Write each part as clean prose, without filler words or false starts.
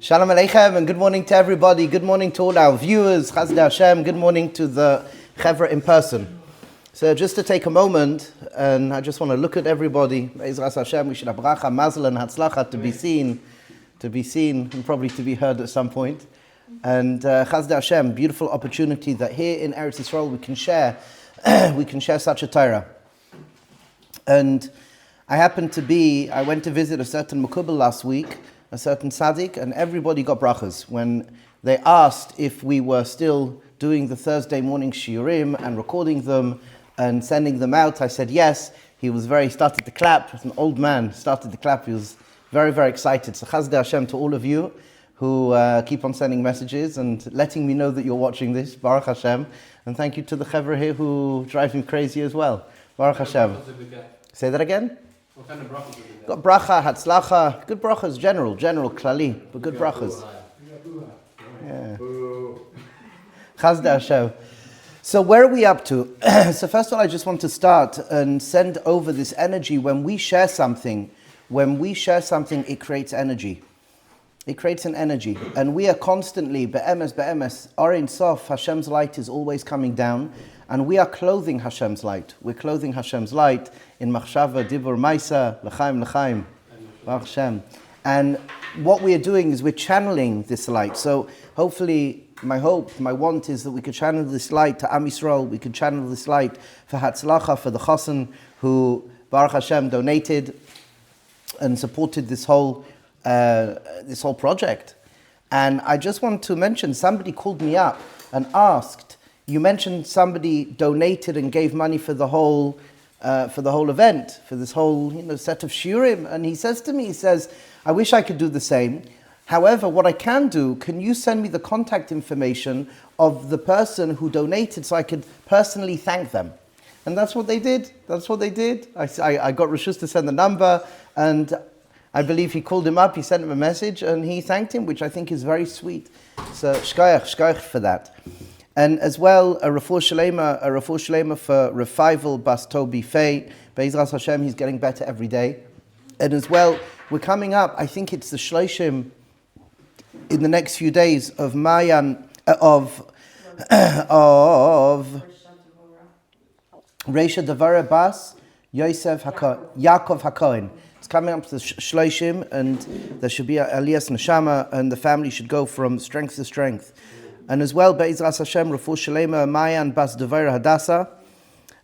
Shalom Aleichem and good morning to everybody. Good morning to all our viewers. Chasdei Hashem. Good morning to the Chevra in person. So just to take a moment, and I just want to look at everybody. Be'ezras Hashem, we should have bracha, mazel, and hatzlacha to be seen, and probably to be heard at some point. And Chasdei Hashem, beautiful opportunity that here in Eretz Yisrael we can share such a Torah. And I went to visit a certain Mekubal last week, a certain tzaddik, and everybody got brachas. When they asked if we were still doing the Thursday morning shiurim and recording them and sending them out, I said yes. He started to clap. An old man started to clap. He was very, very excited. So Chasdei Hashem to all of you who keep on sending messages and letting me know that you're watching this. Baruch Hashem. And thank you to the Chevra here who drive me crazy as well. Baruch Hashem. Say that again? What kind of brachas did you get? Got bracha, hatzlacha, good brachas, general, klali, but good brachas. Yeah. Chasdei Hashem. So where are we up to? So first of all, I just want to start and send over this energy. When we share something, it creates energy. It creates an energy. And we are constantly, be'emes, Orein Sof, Hashem's light is always coming down. And we are clothing Hashem's light. We're clothing Hashem's light in machshava, dibur, maisa, l'chaim, Baruch Hashem. And what we are doing is we're channeling this light. So hopefully, my want is that we could channel this light to Am Yisrael. We could channel this light for Hatzlacha, for the Chassan who, Baruch Hashem, donated and supported this whole project. And I just want to mention, somebody called me up and asked, you mentioned somebody donated and gave money for the whole event, for this whole set of shiurim. And he says to me, I wish I could do the same. However, what I can do, can you send me the contact information of the person who donated so I could personally thank them? And that's what they did. I got Rishus to send the number, and I believe he called him up, he sent him a message, and he thanked him, which I think is very sweet. So shkayach for that. And as well, a refuah shalema for Revival Bas Tobi Fei. Be'ezras Hashem, he's getting better every day. And as well, we're coming up, I think it's the Shloshim in the next few days of Mayan, of Reisha Devara Bas Yosef Yaakov HaKohen. It's coming up to the Shloshim, and there should be a Aliyas neshama, and the family should go from strength to strength. And as well, Be'ezras Hashem, refuah shalema, Mayan Bas Devara Hadassah.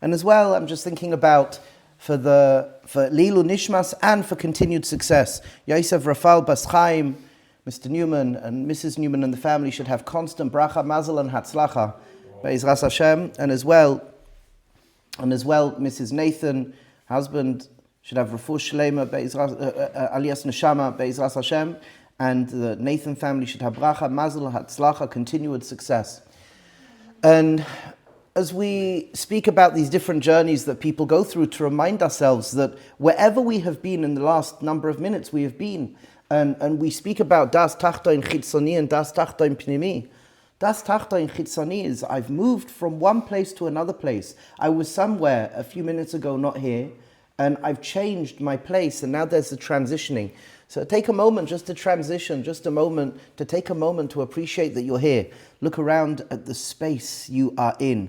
And as well, I'm just thinking about for Lilu Nishmas and for continued success. Yosef Rafal Bas Chaim, Mr. Newman and Mrs. Newman and the family should have constant bracha, mazel and hatzlacha. Be'ezras Hashem. And as well, Mrs. Nathan, husband, should have refuah shalema, aliyas neshama, Be'ezras Hashem. And the Nathan family should have bracha, mazel, hatzlacha, continued success. And as we speak about these different journeys that people go through, to remind ourselves that wherever we have been in the last number of minutes, we have been. And we speak about das tachtoin chitzoni and das tachtoin pnimi. Das tachtoin chitzoni is I've moved from one place to another place. I was somewhere a few minutes ago, not here, and I've changed my place, and now there's the transitioning. So take a moment just to transition, take a moment to appreciate that you're here. Look around at the space you are in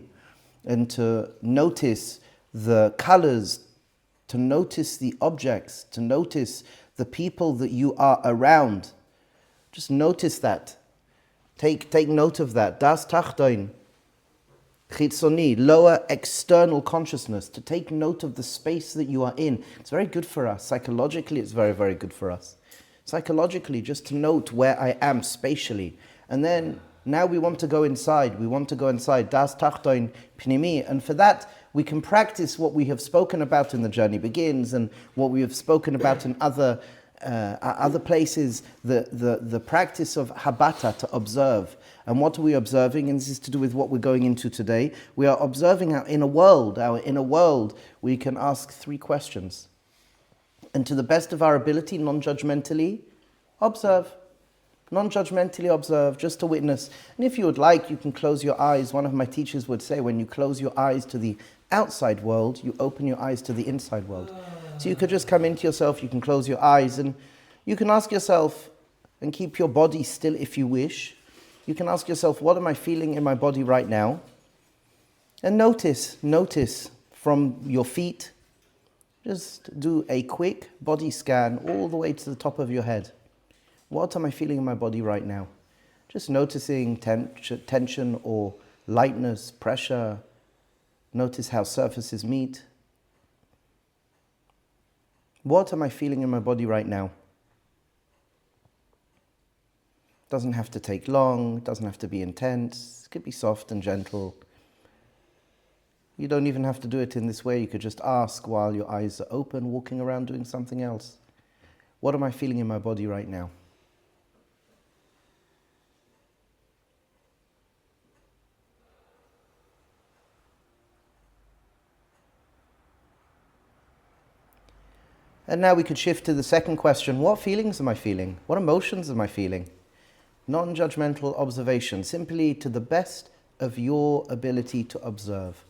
and to notice the colors, to notice the objects, to notice the people that you are around. Just notice that. Take note of that. Das tachtoin, chitzoni, lower external consciousness, to take note of the space that you are in. It's very good for us. Psychologically, it's very, very good for us. Psychologically, just to note where I am spatially. And then, now we want to go inside. Das tachtoin pnimi. And for that, we can practice what we have spoken about in The Journey Begins and what we have spoken about in other places, the practice of habata, to observe. And what are we observing? And this is to do with what we're going into today. We are observing our inner world. We can ask 3 questions. And to the best of our ability, non-judgmentally, observe. Non-judgmentally observe, just to witness. And if you would like, you can close your eyes. One of my teachers would say, when you close your eyes to the outside world, you open your eyes to the inside world. So you could just come into yourself, you can close your eyes, and you can ask yourself, and keep your body still if you wish. You can ask yourself, what am I feeling in my body right now? And notice from your feet, just do a quick body scan all the way to the top of your head. What am I feeling in my body right now? Just noticing tension or lightness, pressure. Notice how surfaces meet. What am I feeling in my body right now? Doesn't have to take long, doesn't have to be intense. It could be soft and gentle. You don't even have to do it in this way. You could just ask while your eyes are open, walking around doing something else. What am I feeling in my body right now? And now we could shift to the second question. What feelings am I feeling? What emotions am I feeling? Non-judgmental observation, simply to the best of your ability to observe.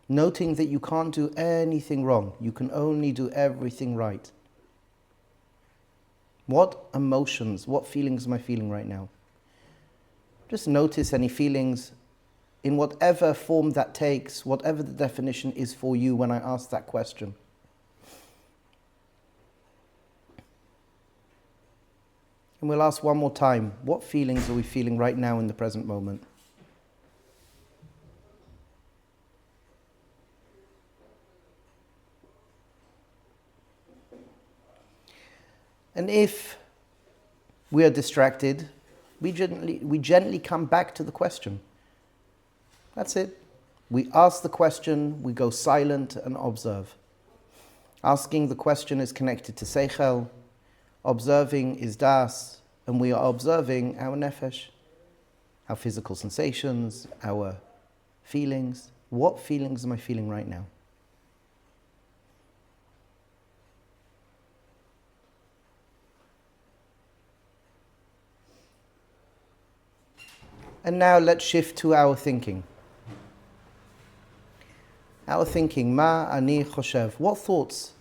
Noting that you can't do anything wrong. You can only do everything right. What emotions, what feelings am I feeling right now? Just notice any feelings in whatever form that takes, whatever the definition is for you when I ask that question. And we'll ask one more time, what feelings are we feeling right now in the present moment? And if we are distracted, we gently come back to the question. That's it. We ask the question, we go silent and observe. Asking the question is connected to seichel, observing is das, and we are observing our nefesh, our physical sensations, our feelings. What feelings am I feeling right now? And now let's shift to our thinking. Our thinking, ma ani choshev. What thoughts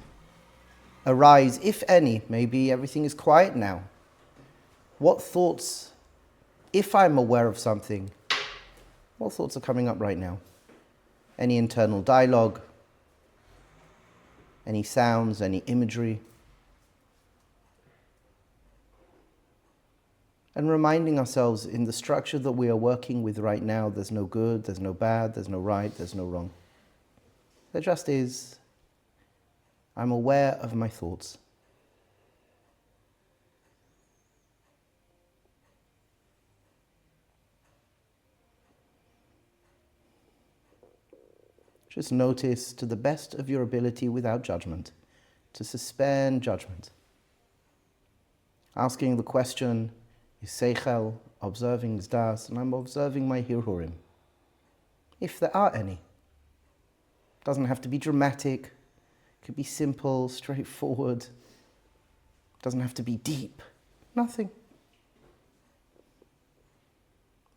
arise, if any? Maybe everything is quiet now. What thoughts, if I'm aware of something, what thoughts are coming up right now? Any internal dialogue? Any sounds, any imagery? And reminding ourselves in the structure that we are working with right now, there's no good, there's no bad, there's no right, there's no wrong. There just is. I'm aware of my thoughts. Just notice to the best of your ability without judgment, to suspend judgment. Asking the question, is seichel, observing is das, and I'm observing my hirhurim. If there are any. Doesn't have to be dramatic. It could be simple, straightforward. Doesn't have to be deep. Nothing.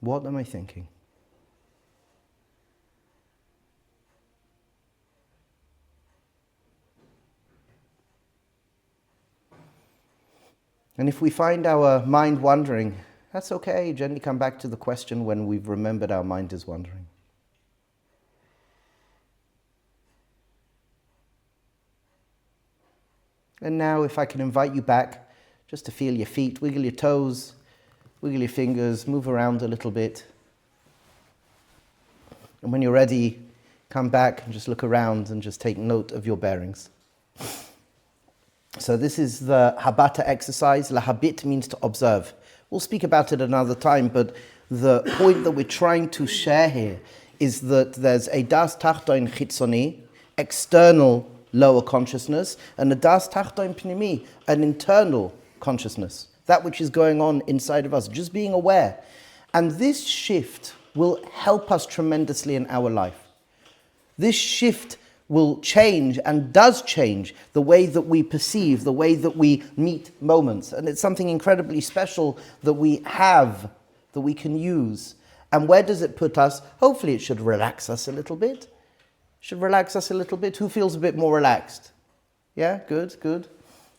What am I thinking? And if we find our mind wandering, that's okay. Gently come back to the question when we've remembered our mind is wandering. And now if I can invite you back just to feel your feet, wiggle your toes, wiggle your fingers, move around a little bit. And when you're ready, come back and just look around and just take note of your bearings. So this is the habata exercise. Lahabit means to observe. We'll speak about it another time, but the point that we're trying to share here is that there's a das tachton chitzoni, external lower consciousness, and a das tachton pnimi, an internal consciousness, that which is going on inside of us, just being aware. And this shift will help us tremendously in our life. This shift will change and does change the way that we perceive, the way that we meet moments. And it's something incredibly special that we have, that we can use. And where does it put us? Hopefully it should relax us a little bit. Should relax us a little bit. Who feels a bit more relaxed? Yeah, good.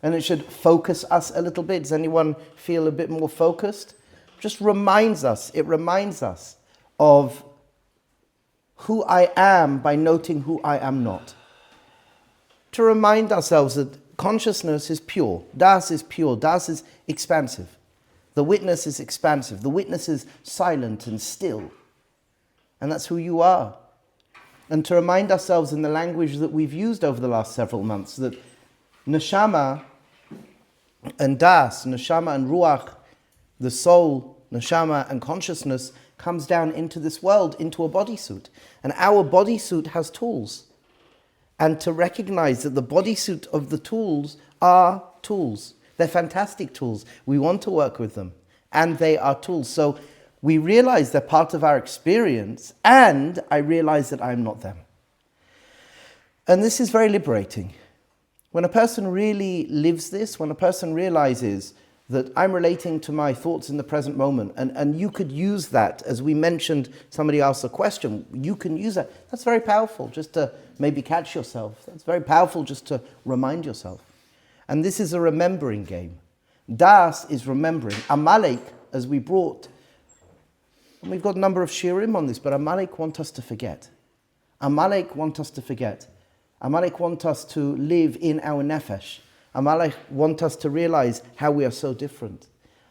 And it should focus us a little bit. Does anyone feel a bit more focused? It reminds us of who I am by noting who I am not. To remind ourselves that consciousness is pure. Das is pure. Das is expansive. The witness is expansive. The witness is silent and still. And that's who you are. And to remind ourselves in the language that we've used over the last several months that neshama and das, neshama and ruach, the soul, neshama and consciousness, comes down into this world, into a bodysuit. And our bodysuit has tools. And to recognize that the bodysuit of the tools are tools. They're fantastic tools. We want to work with them. And they are tools. So we realize they're part of our experience, and I realize that I'm not them. And this is very liberating. When a person really lives this, when a person realizes that I'm relating to my thoughts in the present moment, and you could use that, as we mentioned, somebody asked a question, you can use that. That's very powerful, just to maybe catch yourself. That's very powerful just to remind yourself. And this is a remembering game. Das is remembering. Amalek, as we brought, and we've got a number of shiurim on this, but Amalek want us to forget. Amalek want us to forget. Amalek want us to live in our nefesh. Amalek want us to realize how we are so different.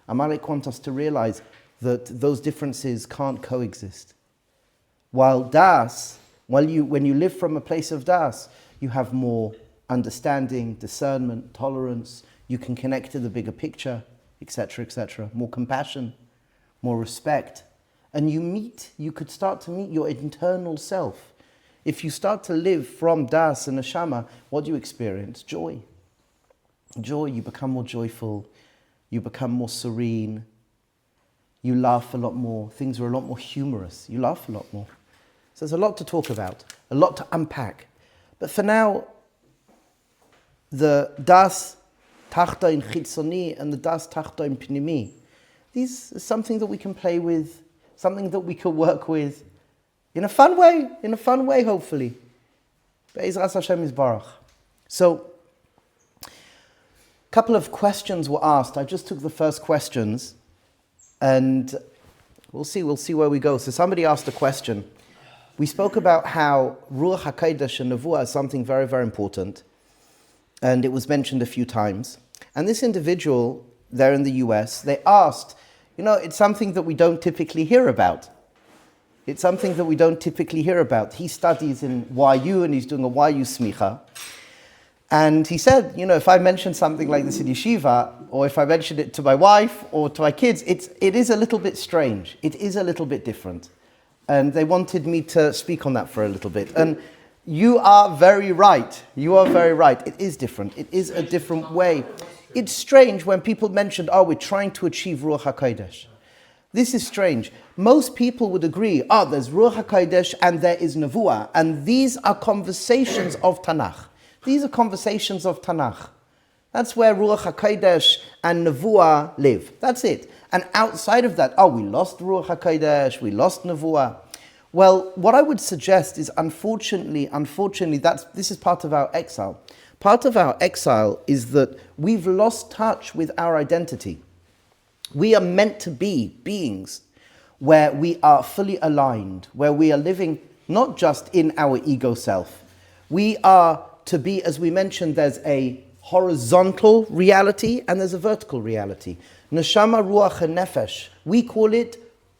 Amalek want us to realize that those differences can't coexist. While das, when you live from a place of das, you have more understanding, discernment, tolerance. You can connect to the bigger picture, etc., etc. More compassion, more respect. And you could start to meet your internal self. If you start to live from das and neshama, what do you experience? Joy. Joy, you become more joyful. You become more serene. You laugh a lot more. Things are a lot more humorous. You laugh a lot more. So there's a lot to talk about, a lot to unpack. But for now, the das tachta in chitzoni and the das tachta in pnimi, these is something that we can play with, something that we can work with in a fun way, hopefully. Be'ezras Hashem Yisbarach. So, a couple of questions were asked. I just took the first questions, and we'll see where we go. So somebody asked a question. We spoke about how Ruach HaKodesh and nevua is something very, very important. And it was mentioned a few times. And this individual there in the US, they asked, it's something that we don't typically hear about. It's something that we don't typically hear about. He studies in YU and he's doing a YU smicha. And he said, if I mention something like this in yeshiva, or if I mention it to my wife or to my kids, it is a little bit strange. It is a little bit different. And they wanted me to speak on that for a little bit. And you are very right. It is different. It is a different way. It's strange when people mention, we're trying to achieve Ruach HaKodesh. This is strange. Most people would agree, there's Ruach HaKodesh and there is nevua. And these are conversations of Tanakh. These are conversations of Tanakh. That's where Ruach HaKodesh and nevua live. That's it. And outside of that, we lost Ruach HaKodesh, we lost nevua. Well, what I would suggest is, unfortunately, this is part of our exile. Part of our exile is that we've lost touch with our identity. We are meant to be beings where we are fully aligned, where we are living not just in our ego self. We are to be, as we mentioned, there's a horizontal reality and there's a vertical reality. Neshama, ruach, and nefesh. We call it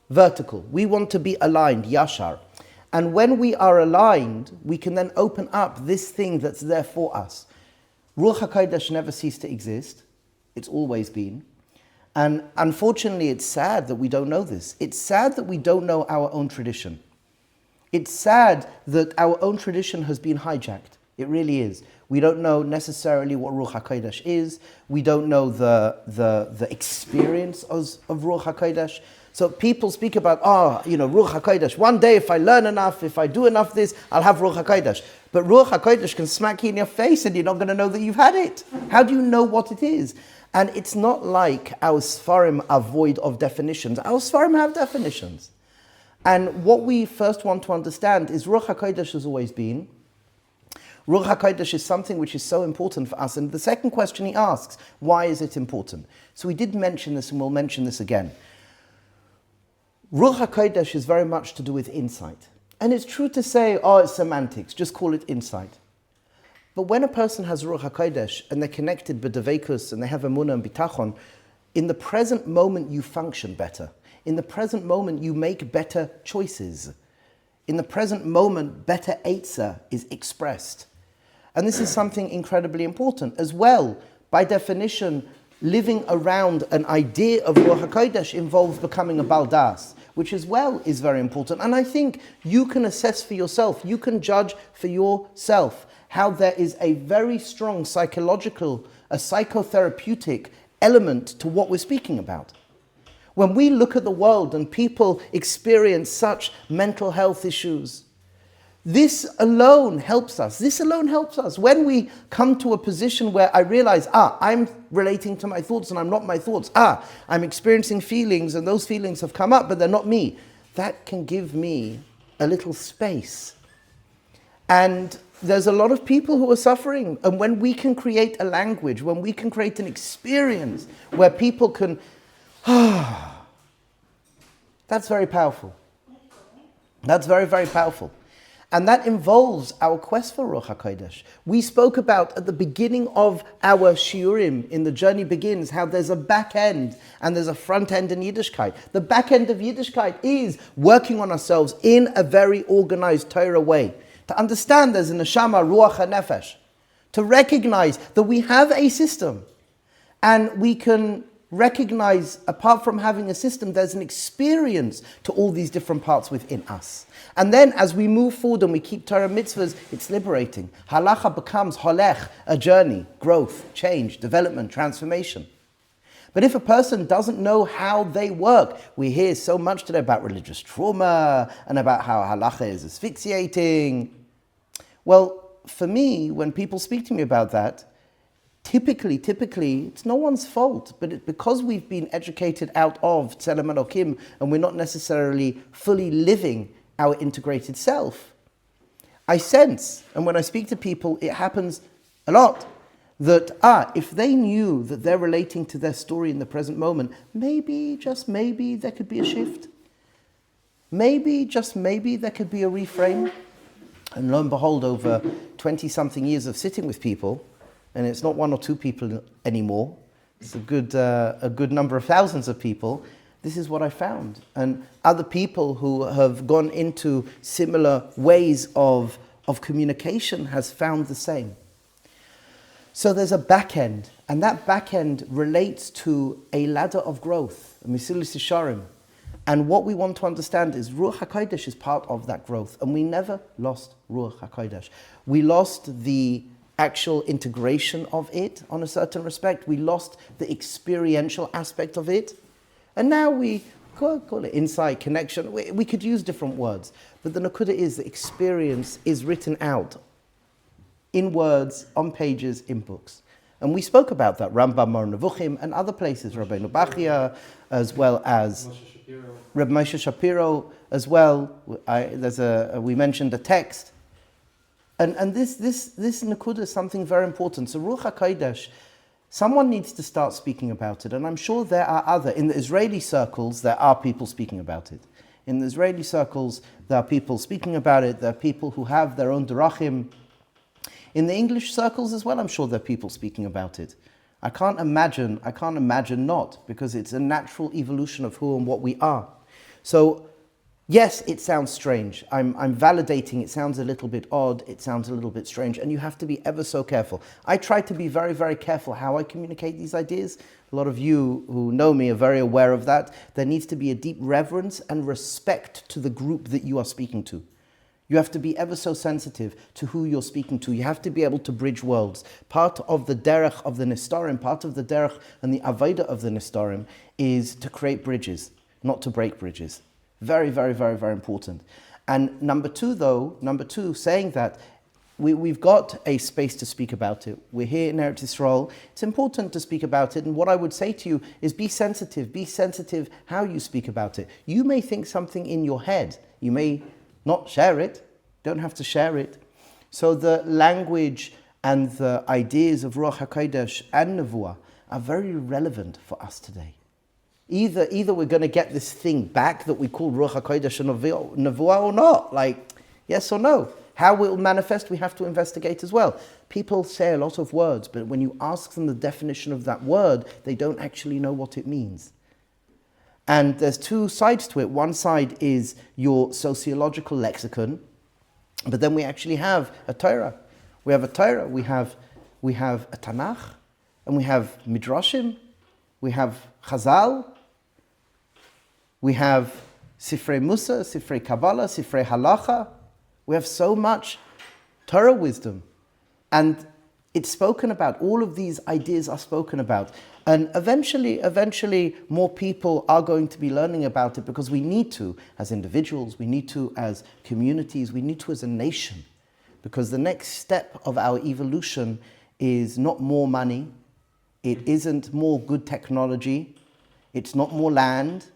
vertical. We want to be aligned, yashar. And when we are aligned, we can then open up this thing that's there for us. Ruach HaKodesh never ceased to exist. It's always been. And unfortunately, it's sad that we don't know this. It's sad that we don't know our own tradition. It's sad that our own tradition has been hijacked. It really is. We don't know necessarily what Ruach HaKodesh is. We don't know the experience of Ruach HaKodesh. So people speak about, Ruach HaKodesh. One day if I learn enough, if I do enough this, I'll have Ruach HaKodesh. But Ruach HaKodesh can smack you in your face and you're not going to know that you've had it. How do you know what it is? And it's not like our Sfarim are void of definitions. Our Sfarim have definitions. And what we first want to understand is Ruach HaKodesh has always been. Ruach HaKodesh is something which is so important for us. And the second question he asks, why is it important? So we did mention this, and we'll mention this again. Ruach HaKodesh is very much to do with insight. And it's true to say, it's semantics, just call it insight. But when a person has Ruach HaKodesh and they're connected with Devekus and they have Emunah and Bitachon, in the present moment you function better. In the present moment you make better choices. In the present moment, better Eitzah is expressed. And this is something incredibly important. As well, by definition, living around an idea of Ruach HaKodesh involves becoming a Baldas, which as well is very important. And I think you can assess for yourself, you can judge for yourself how there is a very strong psychological, a psychotherapeutic element to what we're speaking about. When we look at the world and people experience such mental health issues, this alone helps us. This alone helps us. When we come to a position where I realize, I'm relating to my thoughts and I'm not my thoughts. I'm experiencing feelings and those feelings have come up, but they're not me. That can give me a little space. And there's a lot of people who are suffering. And when we can create a language, when we can create an experience where people can, that's very powerful. That's very, very powerful. And that involves our quest for Ruach HaKodesh. We spoke about at the beginning of our Shiurim, in The Journey Begins, how there's a back end and there's a front end in Yiddishkeit. The back end of Yiddishkeit is working on ourselves in a very organized Torah way. To understand there's a neshama, ruach, and nefesh. To recognize that we have a system and we can recognize, apart from having a system, there's an experience to all these different parts within us. And then as we move forward and we keep Torah mitzvahs, it's liberating. Halacha becomes holech, a journey, growth, change, development, transformation. But if a person doesn't know how they work, we hear so much today about religious trauma and about how halacha is asphyxiating. Well, for me, when people speak to me about that, typically, it's no one's fault, but because we've been educated out of Tzelem Elokim and we're not necessarily fully living our integrated self, I sense, and when I speak to people, it happens a lot, that if they knew that they're relating to their story in the present moment, maybe, just maybe, there could be a shift. Maybe, just maybe, there could be a reframe. And lo and behold, over 20-something years of sitting with people, and it's not one or two people anymore, it's a good number of thousands of people, this is what I found. And other people who have gone into similar ways of communication has found the same. So there's a backend, and that backend relates to a ladder of growth, a Mesilas Yesharim. And what we want to understand is Ruach HaKodesh is part of that growth, and we never lost Ruach HaKodesh. We lost the actual integration of it on a certain respect. We lost the experiential aspect of it. And now we call it insight, connection. We could use different words. But the Nakuda is the experience is written out in words, on pages, in books. And we spoke about that, Rambam Moreh Nevuchim and other places, Rabbeinu Bachia, as well as Reb Moshe Shapiro, as well. We mentioned a text. And this Nakuda is something very important. So Ruach HaKodesh, someone needs to start speaking about it. And I'm sure there are in the Israeli circles, there are people speaking about it. In the Israeli circles, there are people speaking about it. There are people who have their own derachim. In the English circles as well, I'm sure there are people speaking about it. I can't imagine not, because it's a natural evolution of who and what we are. So, yes, it sounds strange. I'm validating it sounds a little bit odd, it sounds a little bit strange, and you have to be ever so careful. I try to be very, very careful how I communicate these ideas. A lot of you who know me are very aware of that. There needs to be a deep reverence and respect to the group that you are speaking to. You have to be ever so sensitive to who you're speaking to. You have to be able to bridge worlds. Part of the derech of the Nistarim, part of the derech and the avodah of the Nistarim is to create bridges, not to break bridges. Very, very, very, very important. And number two, saying that we've got a space to speak about it. We're here in Eretz Yisrael. It's important to speak about it. And what I would say to you is be sensitive how you speak about it. You may think something in your head. You may not share it, don't have to share it, So the language and the ideas of Ruach HaKodesh and nevua are very relevant for us today. Either we're going to get this thing back that we call Ruach HaKodesh and nevua or not. Like, yes or no. How it will manifest, we have to investigate as well. People say a lot of words, but when you ask them the definition of that word, they don't actually know what it means. And there's two sides to it. One side is your sociological lexicon, but then we actually have a Torah. We have a Torah, we have a Tanakh, and we have Midrashim, we have Chazal, we have Sifrei Musa, Sifrei Kabbalah, Sifrei Halacha. We have so much Torah wisdom. And it's spoken about. All of these ideas are spoken about. And eventually, more people are going to be learning about it because we need to as individuals, we need to as communities, we need to as a nation. Because the next step of our evolution is not more money, it isn't more good technology, it's not more land,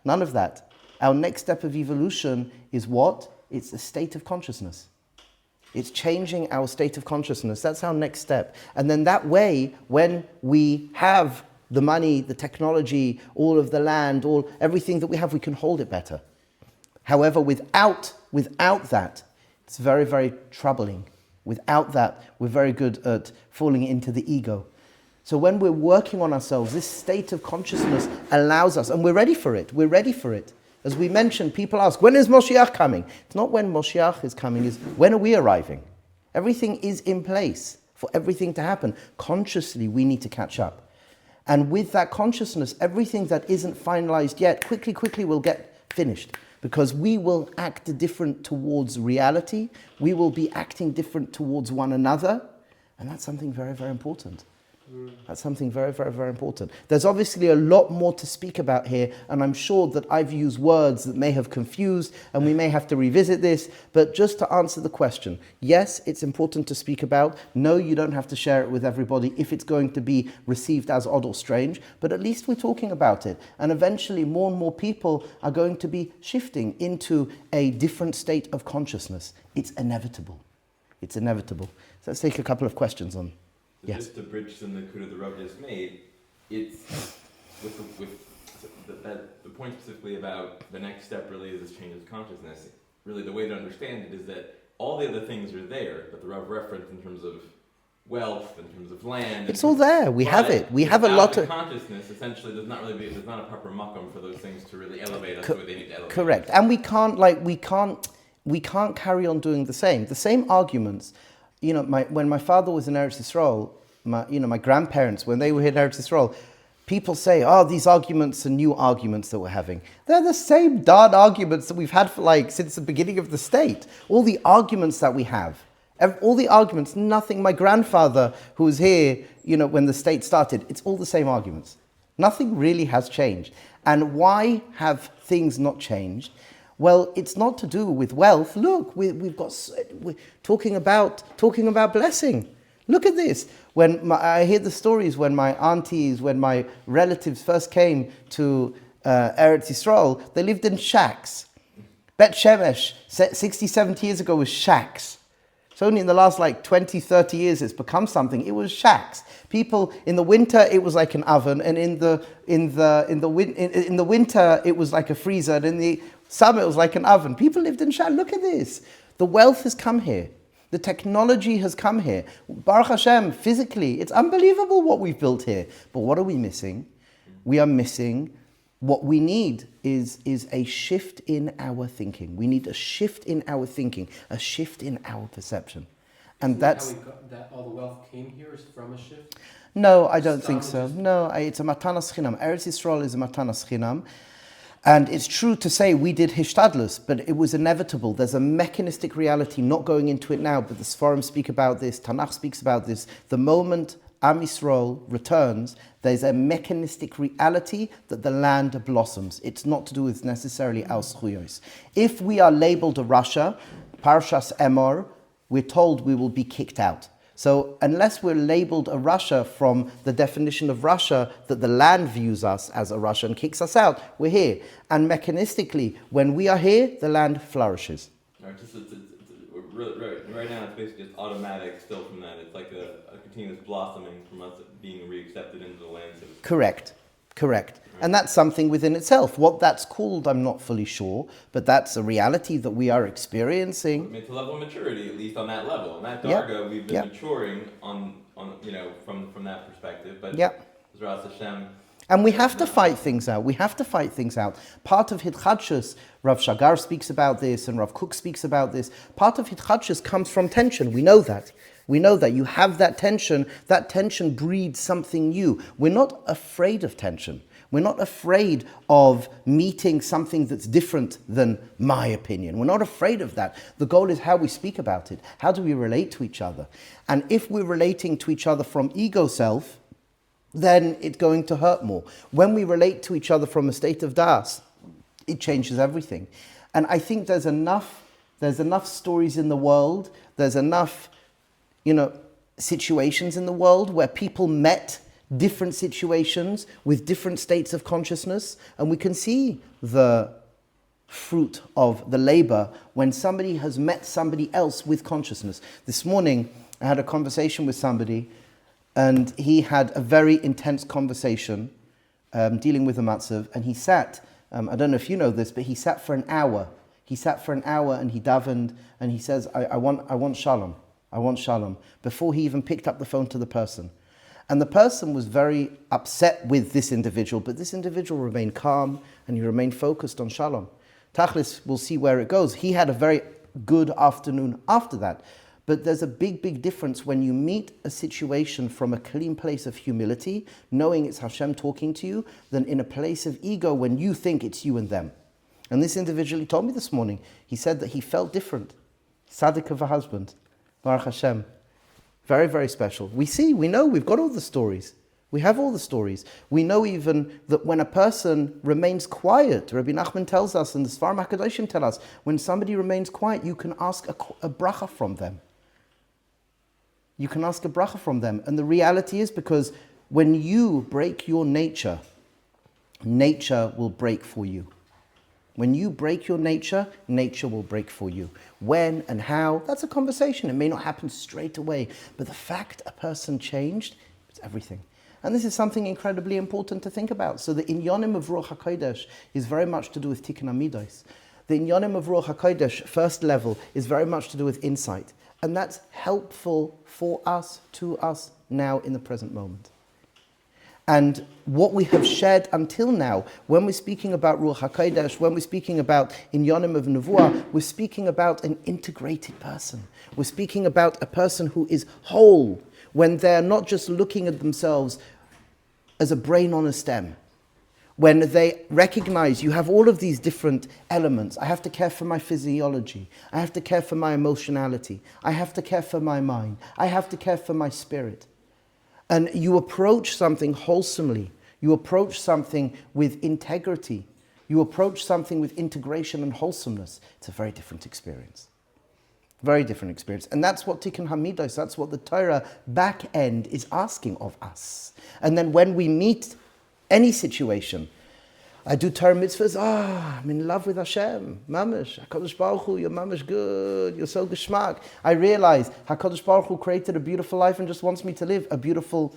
none of that. Our next step of evolution is what? It's a state of consciousness. It's changing our state of consciousness. That's our next step. And then that way, when we have the money, the technology, all of the land, everything that we have, we can hold it better. However, without that, it's very, very troubling. Without that, we're very good at falling into the ego. So when we're working on ourselves, this state of consciousness allows us, and we're ready for it. We're ready for it. As we mentioned, people ask, when is Moshiach coming? It's not when Moshiach is coming, it's when are we arriving? Everything is in place for everything to happen. Consciously, we need to catch up. And with that consciousness, everything that isn't finalized yet, quickly will get finished. Because we will act different towards reality. We will be acting different towards one another. And that's something very, very important. That's something very, very, very important. There's obviously a lot more to speak about here, and I'm sure that I've used words that may have confused, and we may have to revisit this, but just to answer the question, yes, it's important to speak about. No, you don't have to share it with everybody if it's going to be received as odd or strange, but at least we're talking about it. And eventually more and more people are going to be shifting into a different state of consciousness. It's inevitable. It's inevitable. So let's take a couple of questions on. Yes. Just to bridge the nakuda the Rabbi just made, it's the point specifically about the next step really is this change of consciousness. Really, the way to understand it is that all the other things are there, but the Rav referenced in terms of wealth, in terms of land. It's all there. We have it. We have a lot of consciousness. Essentially, there's not a proper makom for those things to really elevate us the way they need to elevate. Correct, and we can't carry on doing the same arguments. You know, when my father was in Eretz Yisrael, my grandparents, when they were in Eretz Yisrael, people say, these arguments are new arguments that we're having. They're the same darn arguments that we've had for since the beginning of the state. All the arguments that we have, all the arguments, nothing. My grandfather, who was here, when the state started, it's all the same arguments. Nothing really has changed. And why have things not changed? Well, it's not to do with wealth. Look, we're talking about blessing. Look at this. When I hear the stories when my aunties, when my relatives first came to Eretz Yisrael, they lived in shacks. Bet Shemesh, 60, 70 years ago, was shacks. It's only in the last 20, 30 years it's become something. It was shacks. People, in the winter, it was like an oven, and in the winter, it was like a freezer, and in the summer, it was like an oven. People lived in shacks. Look at this. The wealth has come here. The technology has come here. Baruch Hashem, physically, it's unbelievable what we've built here. But what are we missing? We are missing, what we need is a shift in our thinking. We need a shift in our thinking, a shift in our perception. And that's... How that all the wealth came here is from a shift? No, I don't think so. No, it's a matanas chinam. Eretz Yisrael is a matanas chinam. And it's true to say we did hishtadlus, but it was inevitable. There's a mechanistic reality, not going into it now, but the Sforim speak about this, Tanakh speaks about this. The moment Am Yisrael returns, there's a mechanistic reality that the land blossoms. It's not to do with necessarily our zchuyos. If we are labeled a Russia, Parshas Emor, we're told we will be kicked out. So unless we're labeled a Russia from the definition of Russia, that the land views us as a Russia and kicks us out, we're here. And mechanistically, when we are here, the land flourishes. All right, right now it's basically just automatic still from that. It's like a continuous blossoming from us being re-accepted into the land. So Correct. And that's something within itself. What that's called, I'm not fully sure, but that's a reality that we are experiencing. It's a level of maturity, at least on that level. On that Yeah. darga, we've been Yeah. maturing on from that perspective. But Yeah. Zras Hashem. And we have to fight things out. Part of Hitchadshus, Rav Shagar speaks about this and Rav Kook speaks about this. Part of Hitchadshus comes from tension. We know that. You have that tension. That tension breeds something new. We're not afraid of tension. We're not afraid of meeting something that's different than my opinion. We're not afraid of that. The goal is how we speak about it. How do we relate to each other? And if we're relating to each other from ego self, then it's going to hurt more. When we relate to each other from a state of Daat, it changes everything. And I think there's enough stories in the world, there's enough, situations in the world where people met different situations with different states of consciousness, and we can see the fruit of the labor when somebody has met somebody else with consciousness. This morning, I had a conversation with somebody, and he had a very intense conversation dealing with a matzav, and he sat, I don't know if you know this, but he sat for an hour. He sat for an hour and he davened, and he says, I want shalom. I want shalom, before he even picked up the phone to the person. And the person was very upset with this individual, but this individual remained calm and he remained focused on shalom. Tachlis, we'll see where it goes. He had a very good afternoon after that. But there's a big, big difference when you meet a situation from a clean place of humility, knowing it's Hashem talking to you, than in a place of ego when you think it's you and them. And this individual, he told me this morning, he said that he felt different. Tzaddik of a husband, Baruch Hashem. Very, very special. We know, we've got all the stories. We have all the stories. We know even that when a person remains quiet, Rabbi Nachman tells us, and the Sfarim HaKodesh tell us, when somebody remains quiet, you can ask a bracha from them. You can ask a bracha from them. And the reality is, because when you break your nature, nature will break for you. When you break your nature, nature will break for you. When and how, that's a conversation. It may not happen straight away, but the fact a person changed, it's everything. And this is something incredibly important to think about. So the inyanim of Ruach HaKodesh is very much to do with Tikkun HaMidos. The inyanim of Ruach HaKodesh, first level, is very much to do with insight. And that's helpful for us, to us, now in the present moment. And what we have shared until now, when we're speaking about Ruach HaKodesh, when we're speaking about inyanim of nevua, we're speaking about an integrated person. We're speaking about a person who is whole, when they're not just looking at themselves as a brain on a stem. When they recognize you have all of these different elements. I have to care for my physiology. I have to care for my emotionality. I have to care for my mind. I have to care for my spirit. And you approach something wholesomely. You approach something with integrity. You approach something with integration and wholesomeness. It's a very different experience. Very different experience. And that's what Tikkun HaMidos, that's what the Torah backend is asking of us. And then when we meet any situation, I do Torah mitzvahs, I'm in love with Hashem, mamash, HaKodesh Baruch Hu, you're mamash good, you're so geschmack. I realize HaKodesh Baruch Hu created a beautiful life and just wants me to live a beautiful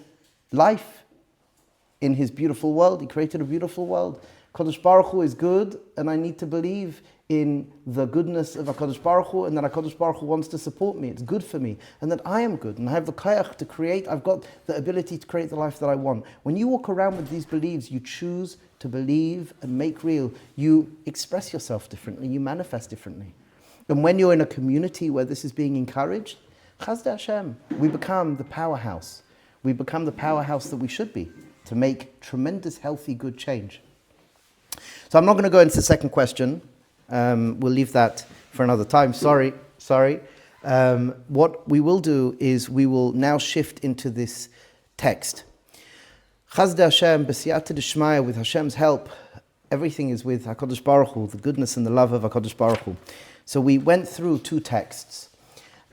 life in His beautiful world. He created a beautiful world. HaKodesh Baruch Hu is good, and I need to believe in the goodness of HaKodesh Baruch Hu, and that HaKodesh Baruch Hu wants to support me. It's good for me, and that I am good, and I have the kayach to create. I've got the ability to create the life that I want. When you walk around with these beliefs, you choose to believe and make real. You express yourself differently. You manifest differently. And when you're in a community where this is being encouraged, Chazdei Hashem, we become the powerhouse. We become the powerhouse that we should be to make tremendous, healthy, good change. So I'm not going to go into the second question. We'll leave that for another time. Sorry. What we will do is we will now shift into this text. Chazdei Hashem, b'siyata d'shmaya, with Hashem's help, everything is with HaKodesh Baruch Hu, the goodness and the love of HaKodesh Baruch Hu. So we went through two texts.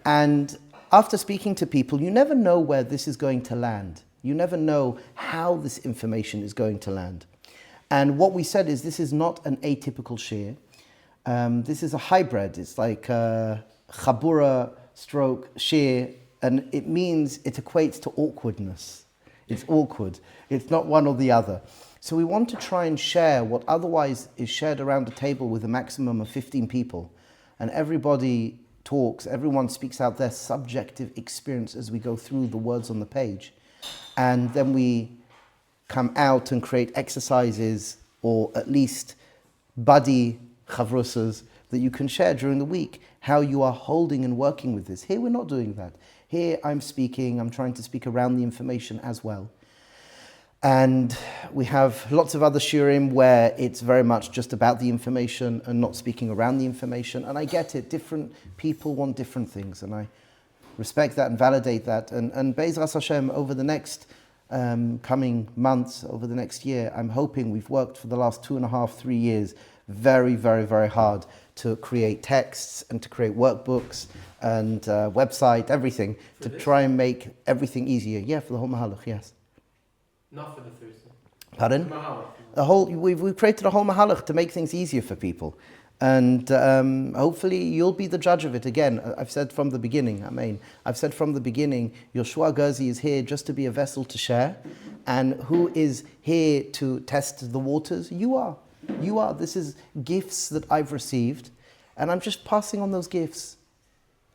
And after speaking to people, you never know where this is going to land. You never know how this information is going to land. And what we said is this is not an atypical shiur. This is a hybrid. It's like chabura stroke shiur, and it equates to awkwardness. It's awkward. It's not one or the other. So we want to try and share what otherwise is shared around a table with a maximum of 15 people. And everybody talks, everyone speaks out their subjective experience as we go through the words on the page. And then we come out and create exercises, or at least buddy chavrusas, that you can share during the week, how you are holding and working with this. Here we're not doing that. Here I'm trying to speak around the information as well. And we have lots of other shiurim where it's very much just about the information and not speaking around the information. And I get it, different people want different things, and I respect that and validate that. And Be'ezras Hashem, over the next coming months, over the next year, I'm hoping we've worked for the last 2.5, 3 years very, very, very hard to create texts and to create workbooks and website, everything, to try and make everything easier. Yeah, for the whole Mahalach, yes. Not for the Thursday. Pardon? Mahalach. We've created a whole Mahalach to make things easier for people. And hopefully you'll be the judge of it. Again, I've said from the beginning, I've said from the beginning, Rabbi Gerzi is here just to be a vessel to share. And who is here to test the waters? You are. You are. This is gifts that I've received. And I'm just passing on those gifts.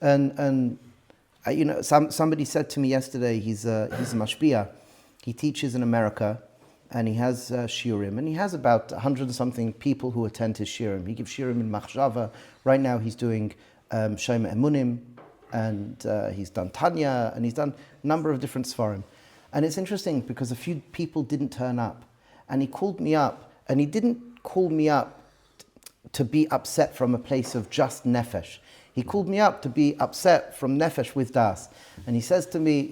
And somebody said to me yesterday, he's a mashpia. He teaches in America, and he has shiurim, and he has about 100 and something people who attend his shiurim. He gives shiurim in Machshava. Right now he's doing Shema Emunim, and he's done Tanya, and he's done a number of different svarim. And it's interesting because a few people didn't turn up, and he called me up, and he didn't call me up to be upset from a place of just nefesh. He called me up to be upset from nefesh with das. And he says to me,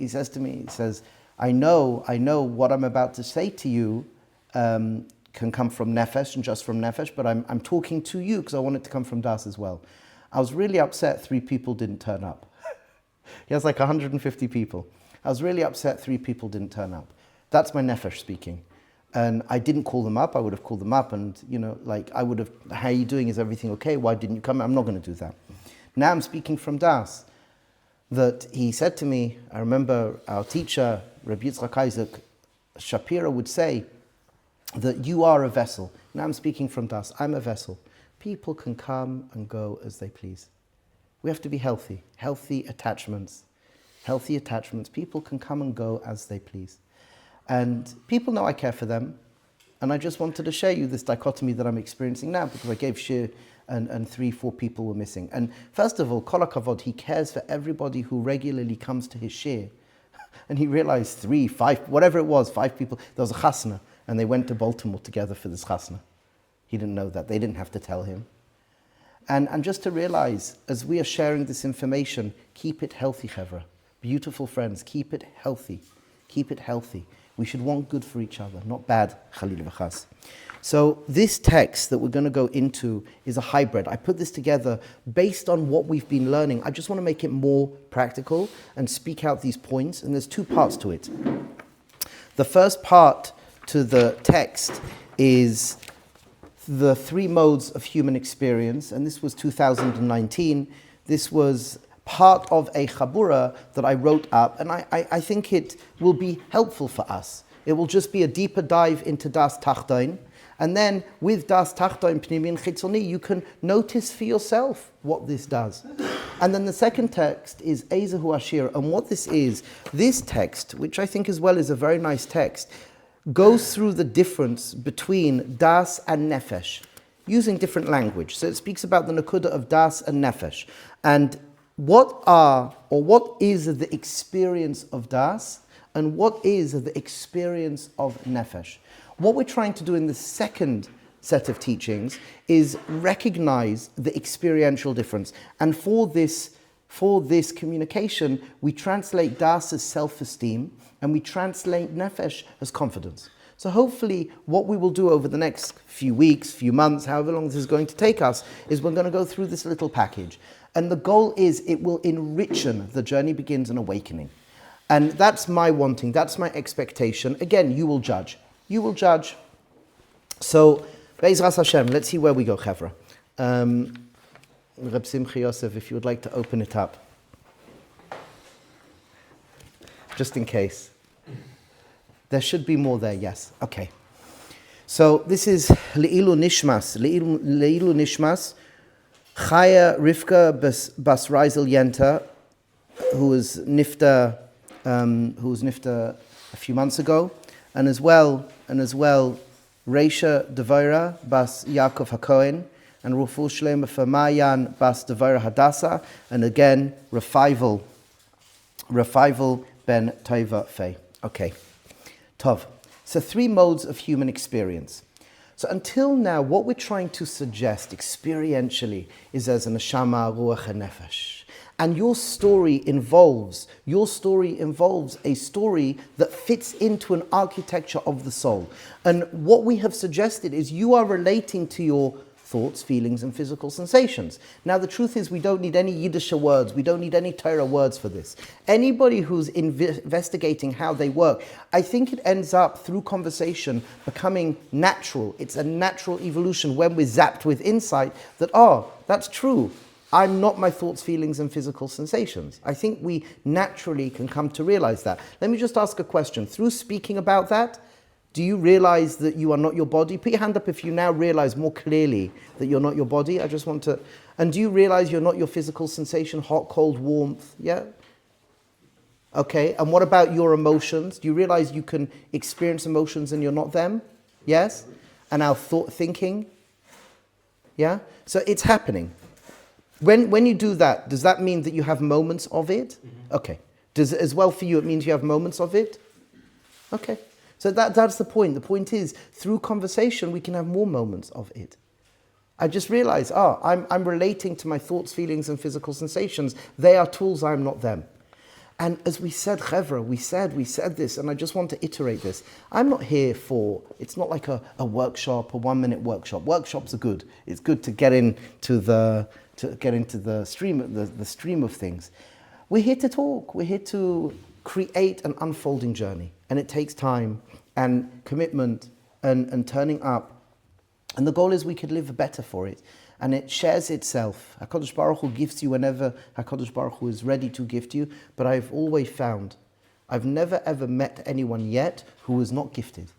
I know what I'm about to say to you can come from nefesh and just from nefesh, but I'm talking to you because I want it to come from das as well. I was really upset 3 people didn't turn up. He has like 150 people. I was really upset 3 people didn't turn up. That's my nefesh speaking. And I didn't call them up. I would have called them up and, I would have, how are you doing? Is everything okay? Why didn't you come? I'm not going to do that. Now I'm speaking from das. That he said to me, I remember our teacher, Rabbi Yitzchak Shapira, would say that you are a vessel. Now I'm speaking from das. I'm a vessel. People can come and go as they please. We have to be healthy. Healthy attachments. Healthy attachments. People can come and go as they please. And people know I care for them. And I just wanted to share you this dichotomy that I'm experiencing now because I gave shiur and 3-4 people were missing. And first of all, kol hakavod, he cares for everybody who regularly comes to his shiur. And he realized 3, 5, whatever it was, 5 people, there was a chasna, and they went to Baltimore together for this chasna. He didn't know that. They didn't have to tell him. And just to realize, as we are sharing this information, keep it healthy, chevra. Beautiful friends, keep it healthy. Keep it healthy. We should want good for each other, not bad, Khalil v'chas. So this text that we're going to go into is a hybrid. I put this together based on what we've been learning. I just want to make it more practical and speak out these points. And there's 2 parts to it. The first part to the text is the 3 modes of human experience. And this was 2019. This was part of a chabura that I wrote up. And I think it will be helpful for us. It will just be a deeper dive into Das Tachtoin. And then with Das Tachtoin Pnimin Chitzoni, you can notice for yourself what this does. And then the second text is Ezehu Ashir. And what this text, which I think as well is a very nice text, goes through the difference between Das and Nefesh, using different language. So it speaks about the Nakuda of Das and Nefesh. And what is the experience of Das and what is the experience of Nefesh? What we're trying to do in the second set of teachings is recognize the experiential difference. And for this communication, we translate Das as self-esteem and we translate Nefesh as confidence. So hopefully what we will do over the next few weeks, few months, however long this is going to take us, is we're going to go through this little package. And the goal is it will enrichen the journey begins an awakening. And that's my wanting, that's my expectation. Again, you will judge. You will judge. So, Be'ezras Hashem, let's see where we go, Chevra. Reb Simcha Yosef, if you would like to open it up. Just in case. There should be more there, yes. Okay. So this is Le'ilu Nishmas. Le'ilu Nishmas. Chaya Rivka Bas Reisel Yenta, who was nifta a few months ago, and as well Reisha Devira Bas Yaakov HaKohen, and Rufu Shlema for Mayan Bas Devira Hadassah, and again Revival Ben Taiva Fei. Okay, Tov. So 3 modes of human experience. So until now, what we're trying to suggest experientially is as a neshama, ruach, and nefesh. And your story involves a story that fits into an architecture of the soul. And what we have suggested is you are relating to your thoughts, feelings, and physical sensations. Now, the truth is we don't need any Yiddish words. We don't need any Torah words for this. Anybody who's investigating how they work, I think it ends up, through conversation, becoming natural. It's a natural evolution when we're zapped with insight that, that's true. I'm not my thoughts, feelings, and physical sensations. I think we naturally can come to realize that. Let me just ask a question. Through speaking about that, do you realize that you are not your body? Put your hand up if you now realize more clearly that you're not your body. I just want to... And do you realize you're not your physical sensation, hot, cold, warmth? Yeah? Okay, and what about your emotions? Do you realize you can experience emotions and you're not them? Yes? And our thinking? Yeah? So it's happening. When you do that, does that mean that you have moments of it? Mm-hmm. Okay. Does it as well for you, it means you have moments of it? Okay. So that's the point. The point is, through conversation, we can have more moments of it. I just realized, I'm relating to my thoughts, feelings, and physical sensations. They are tools, I'm not them. And as we said, Chevra, we said this, and I just want to iterate this. I'm not here for, it's not like a workshop, a 1-minute workshop. Workshops are good. It's good to get into the stream of things. We're here to talk. We're here to create an unfolding journey. And it takes time and commitment and turning up. And the goal is we could live better for it. And it shares itself. HaKodesh Baruch Hu gives you whenever HaKodesh Baruch Hu is ready to gift you. But I've always found, I've never ever met anyone yet who was not gifted.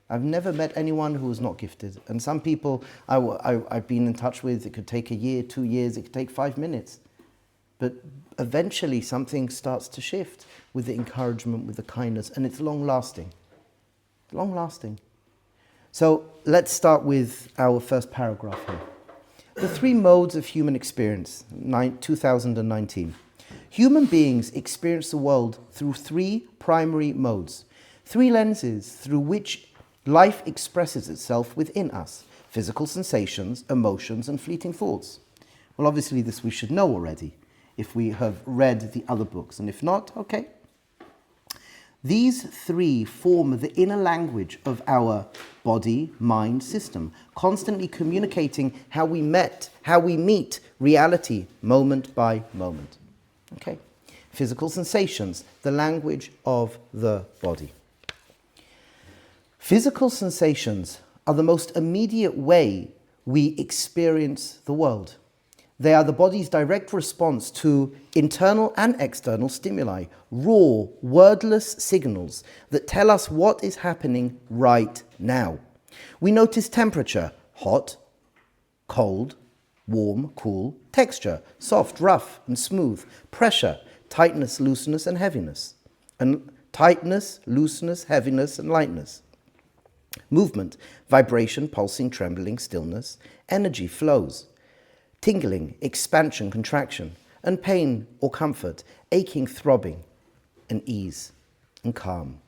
I've never met anyone who was not gifted. And some people I've been in touch with, it could take a year, 2 years, it could take 5 minutes. But eventually something starts to shift with the encouragement, with the kindness, and it's long-lasting. Long-lasting. So let's start with our first paragraph here. The 3 modes of human experience, 2019. Human beings experience the world through 3 primary modes, 3 lenses through which life expresses itself within us: physical sensations, emotions, and fleeting thoughts. Well, obviously this we should know already, if we have read the other books, and if not, okay. These 3 form the inner language of our body-mind system, constantly communicating how we meet reality moment by moment. Okay. Physical sensations, the language of the body. Physical sensations are the most immediate way we experience the world. They are the body's direct response to internal and external stimuli, raw, wordless signals that tell us what is happening right now. We notice temperature, hot, cold, warm, cool, texture, soft, rough, and smooth, pressure, tightness, looseness, and heaviness, and lightness. Movement, vibration, pulsing, trembling, stillness, energy, flows. Tingling, expansion, contraction, and pain or comfort, aching, throbbing, and ease and calm.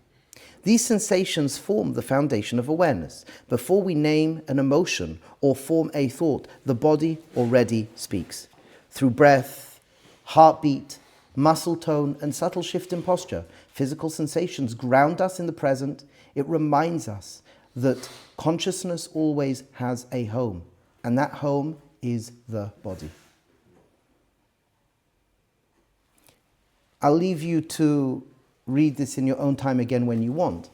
These sensations form the foundation of awareness. Before we name an emotion or form a thought, the body already speaks. Through breath, heartbeat, muscle tone, and subtle shift in posture, physical sensations ground us in the present. It reminds us that consciousness always has a home, and that home is the body. I'll leave you to read this in your own time again when you want.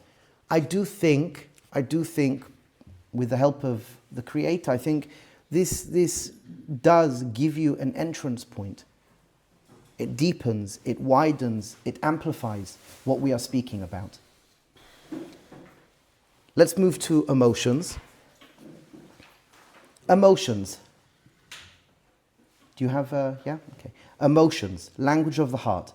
I do think, with the help of the Creator, I think this does give you an entrance point. It deepens, it widens, it amplifies what we are speaking about. Let's move to emotions. Emotions. Do you have, yeah? Okay. Emotions, language of the heart.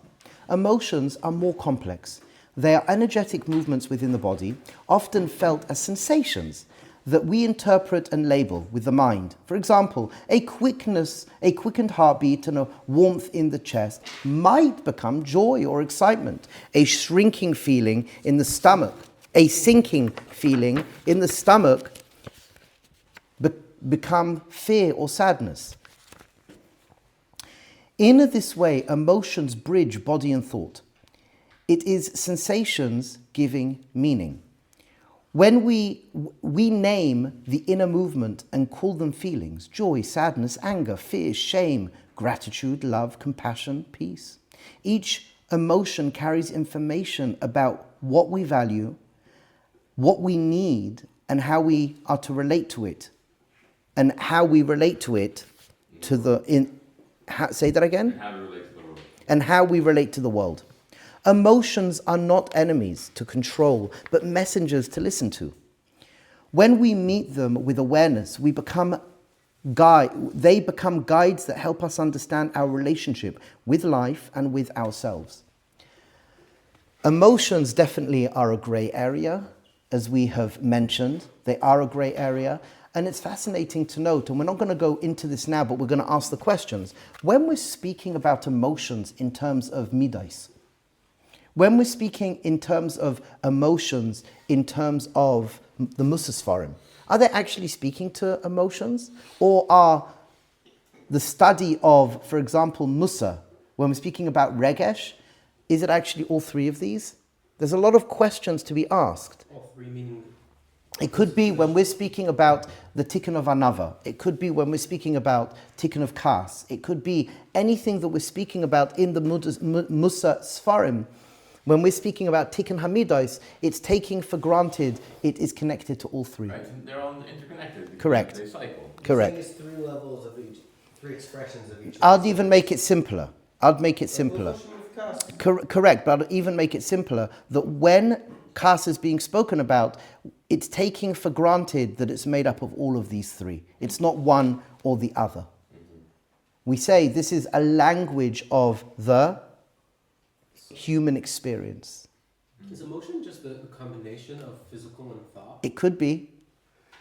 Emotions are more complex. They are energetic movements within the body, often felt as sensations that we interpret and label with the mind. For example, a quickened heartbeat and a warmth in the chest might become joy or excitement. A shrinking feeling in the stomach, a sinking feeling in the stomach become fear or sadness. In this way, emotions bridge body and thought. It is sensations giving meaning. When we name the inner movement and call them feelings, joy, sadness, anger, fear, shame, gratitude, love, compassion, peace. Each emotion carries information about what we value, what we need, and how we are to relate to it. And how we relate to it to the... say that again? And how we relate to the world. And how we relate to the world. Emotions are not enemies to control, but messengers to listen to. When we meet them with awareness, they become guides that help us understand our relationship with life and with ourselves. Emotions definitely are a grey area, as we have mentioned. They are a grey area. And it's fascinating to note, and we're not going to go into this now, but we're going to ask the questions. When we're speaking about emotions in terms of midas, when we're speaking in terms of emotions, in terms of the Musasfarim, are they actually speaking to emotions? Or are the study of, for example, Musa, when we're speaking about Regesh, is it actually all three of these? There's a lot of questions to be asked. All three meaning... It could be when we're speaking about the tikkun of anava. It could be when we're speaking about tikkun of kas. It could be anything that we're speaking about in the Musa Sfarim. When we're speaking about tikkun hamidos, it's taking for granted it is connected to all three. Right, and they're all interconnected. Correct. They cycle. Correct. You're saying it's three levels of each, three expressions of each. I'd even make it simpler. Correct, but I'd even make it simpler that when kas is being spoken about, it's taking for granted that it's made up of all of these three. It's not one or the other. We say this is a language of the human experience. Is emotion just the combination of physical and thought? It could be,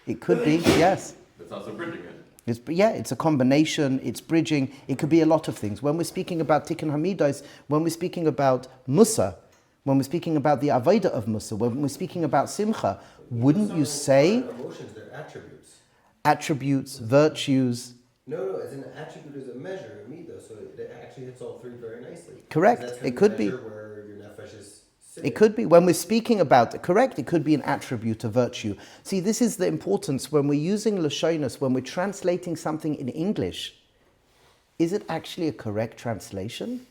yes. That's also bridging it. It's a combination, it's bridging, it could be a lot of things. When we're speaking about Tikkun Hamidos, when we're speaking about Musa, when we're speaking about the Avodah of Musa, when we're speaking about Simcha, wouldn't you say... Emotions, they're attributes. Attributes, virtues... No, as an attribute is a measure, a midah, so it actually hits all three very nicely. Correct, That's it could be. where your nefesh is sitting. It could be, when we're speaking about, correct, it could be an attribute, a virtue. See, this is the importance when we're using Lashonos, when we're translating something in English, is it actually a correct translation?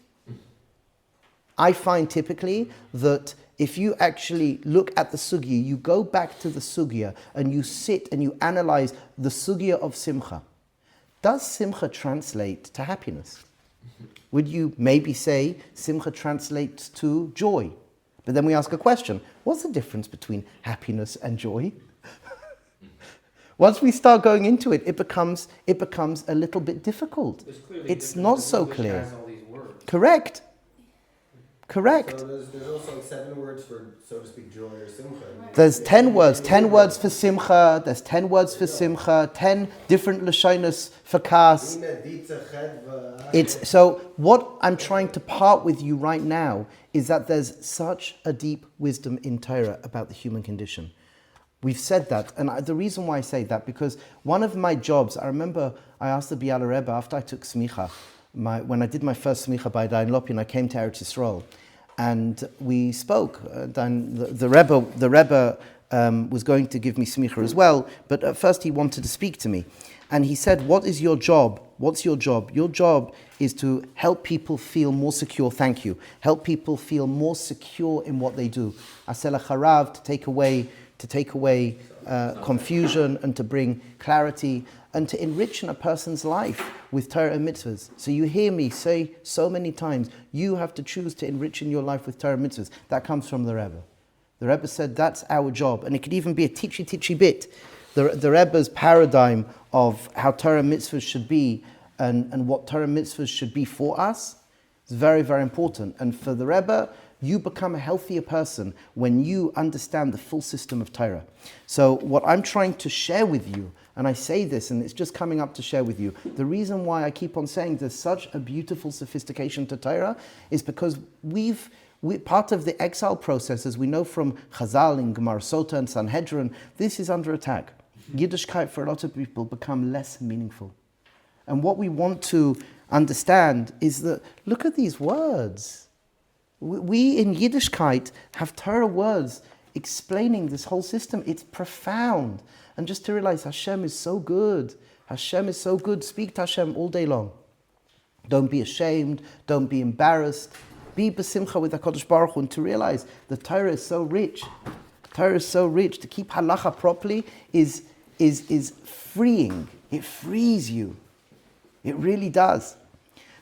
I find typically that if you actually look at the sugya, you go back to the sugya and you sit and you analyze the sugya of Simcha. Does Simcha translate to happiness? Would you maybe say Simcha translates to joy? But then we ask a question, what's the difference between happiness and joy? Once we start going into it, it becomes a little bit difficult. It's not so clear. Has all these words. Correct. So there's also like 7 words for, so to speak, joy or simcha. There's 10 words. 10 words for simcha. There's 10 words for simcha. 10 different lashonos for kas. So what I'm trying to part with you right now is that there's such a deep wisdom in Torah about the human condition. We've said that, and the reason why I say that, because one of my jobs, I remember I asked the Biala Rebbe after I took smicha, when I did my first smicha by Dain Lopin, I came to Eretz Yisrael, and we spoke. The Rebbe was going to give me smicha as well, but at first he wanted to speak to me, and he said, "What is your job? What's your job? Your job is to help people feel more secure. Thank you. Help people feel more secure in what they do. Asela Harav, to to take away confusion and to bring clarity and to enrich in a person's life with Torah and mitzvahs. So you hear me say so many times, you have to choose to enrich in your life with Torah and mitzvahs. That comes from the Rebbe. The Rebbe said that's our job, and it could even be a teachy bit. The Rebbe's paradigm of how Torah and mitzvahs should be and what Torah and mitzvahs should be for us is very, very important. And for the Rebbe, you become a healthier person when you understand the full system of Torah. So what I'm trying to share with you, and I say this and it's just coming up to share with you, the reason why I keep on saying there's such a beautiful sophistication to Torah is because we part of the exile process, as we know from Chazal in Gemara Sota and Sanhedrin, this is under attack. Yiddishkeit for a lot of people become less meaningful. And what we want to understand is that, look at these words. We in Yiddishkeit have Torah words explaining this whole system. It's profound. And just to realize Hashem is so good. Hashem is so good. Speak to Hashem all day long. Don't be ashamed. Don't be embarrassed. Be besimcha with HaKodesh Baruch Hu, and to realize the Torah is so rich. Torah is so rich. To keep halacha properly is freeing. It frees you. It really does.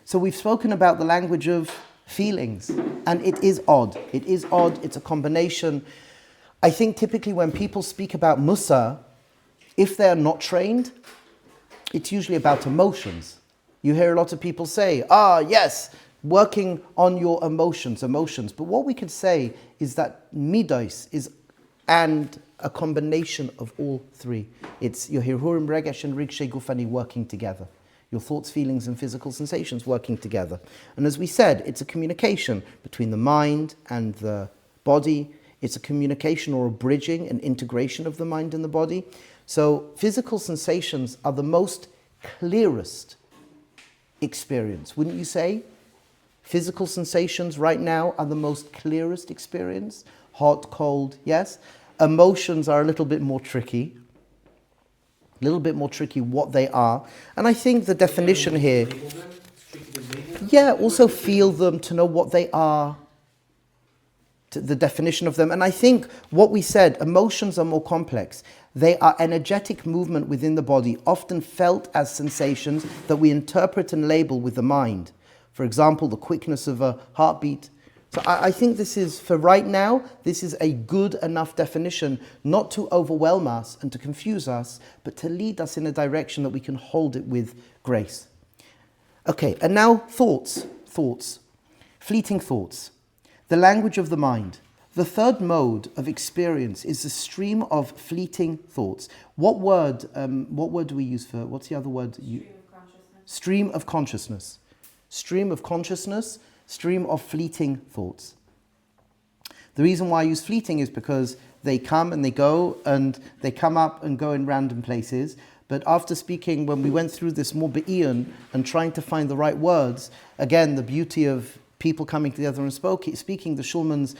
So we've spoken about the language of feelings, and it is odd. It is odd. It's a combination. I think typically when people speak about Musa, if they're not trained, it's usually about emotions. You hear a lot of people say, yes, working on your emotions. But what we could say is that midos is and a combination of all three. It's your hirurim, regesh, and rigshe gufani working together. Your thoughts, feelings, and physical sensations working together. And as we said, it's a communication between the mind and the body. It's a communication or a bridging, an integration of the mind and the body. So physical sensations are the most clearest experience, wouldn't you say? Physical sensations right now are the most clearest experience. Hot, cold, yes. Emotions are a little bit more tricky. What they are. And I think the definition here, also feel them, to know what they are, the definition of them. And I think what we said, emotions are more complex. They are energetic movement within the body, often felt as sensations that we interpret and label with the mind. For example, the quickness of a heartbeat. So I think this is, for right now, this is a good enough definition not to overwhelm us and to confuse us, but to lead us in a direction that we can hold it with grace. Okay, and now thoughts, fleeting thoughts, the language of the mind. The third mode of experience is the stream of fleeting thoughts. What word do we use for, what's the other word? Stream of consciousness. Stream of consciousness. Stream of fleeting thoughts. The reason why I use fleeting is because they come and they go, and they come up and go in random places. But after speaking, when we went through this more be'iyun and trying to find the right words, again, the beauty of people coming together and speaking, the Shulmans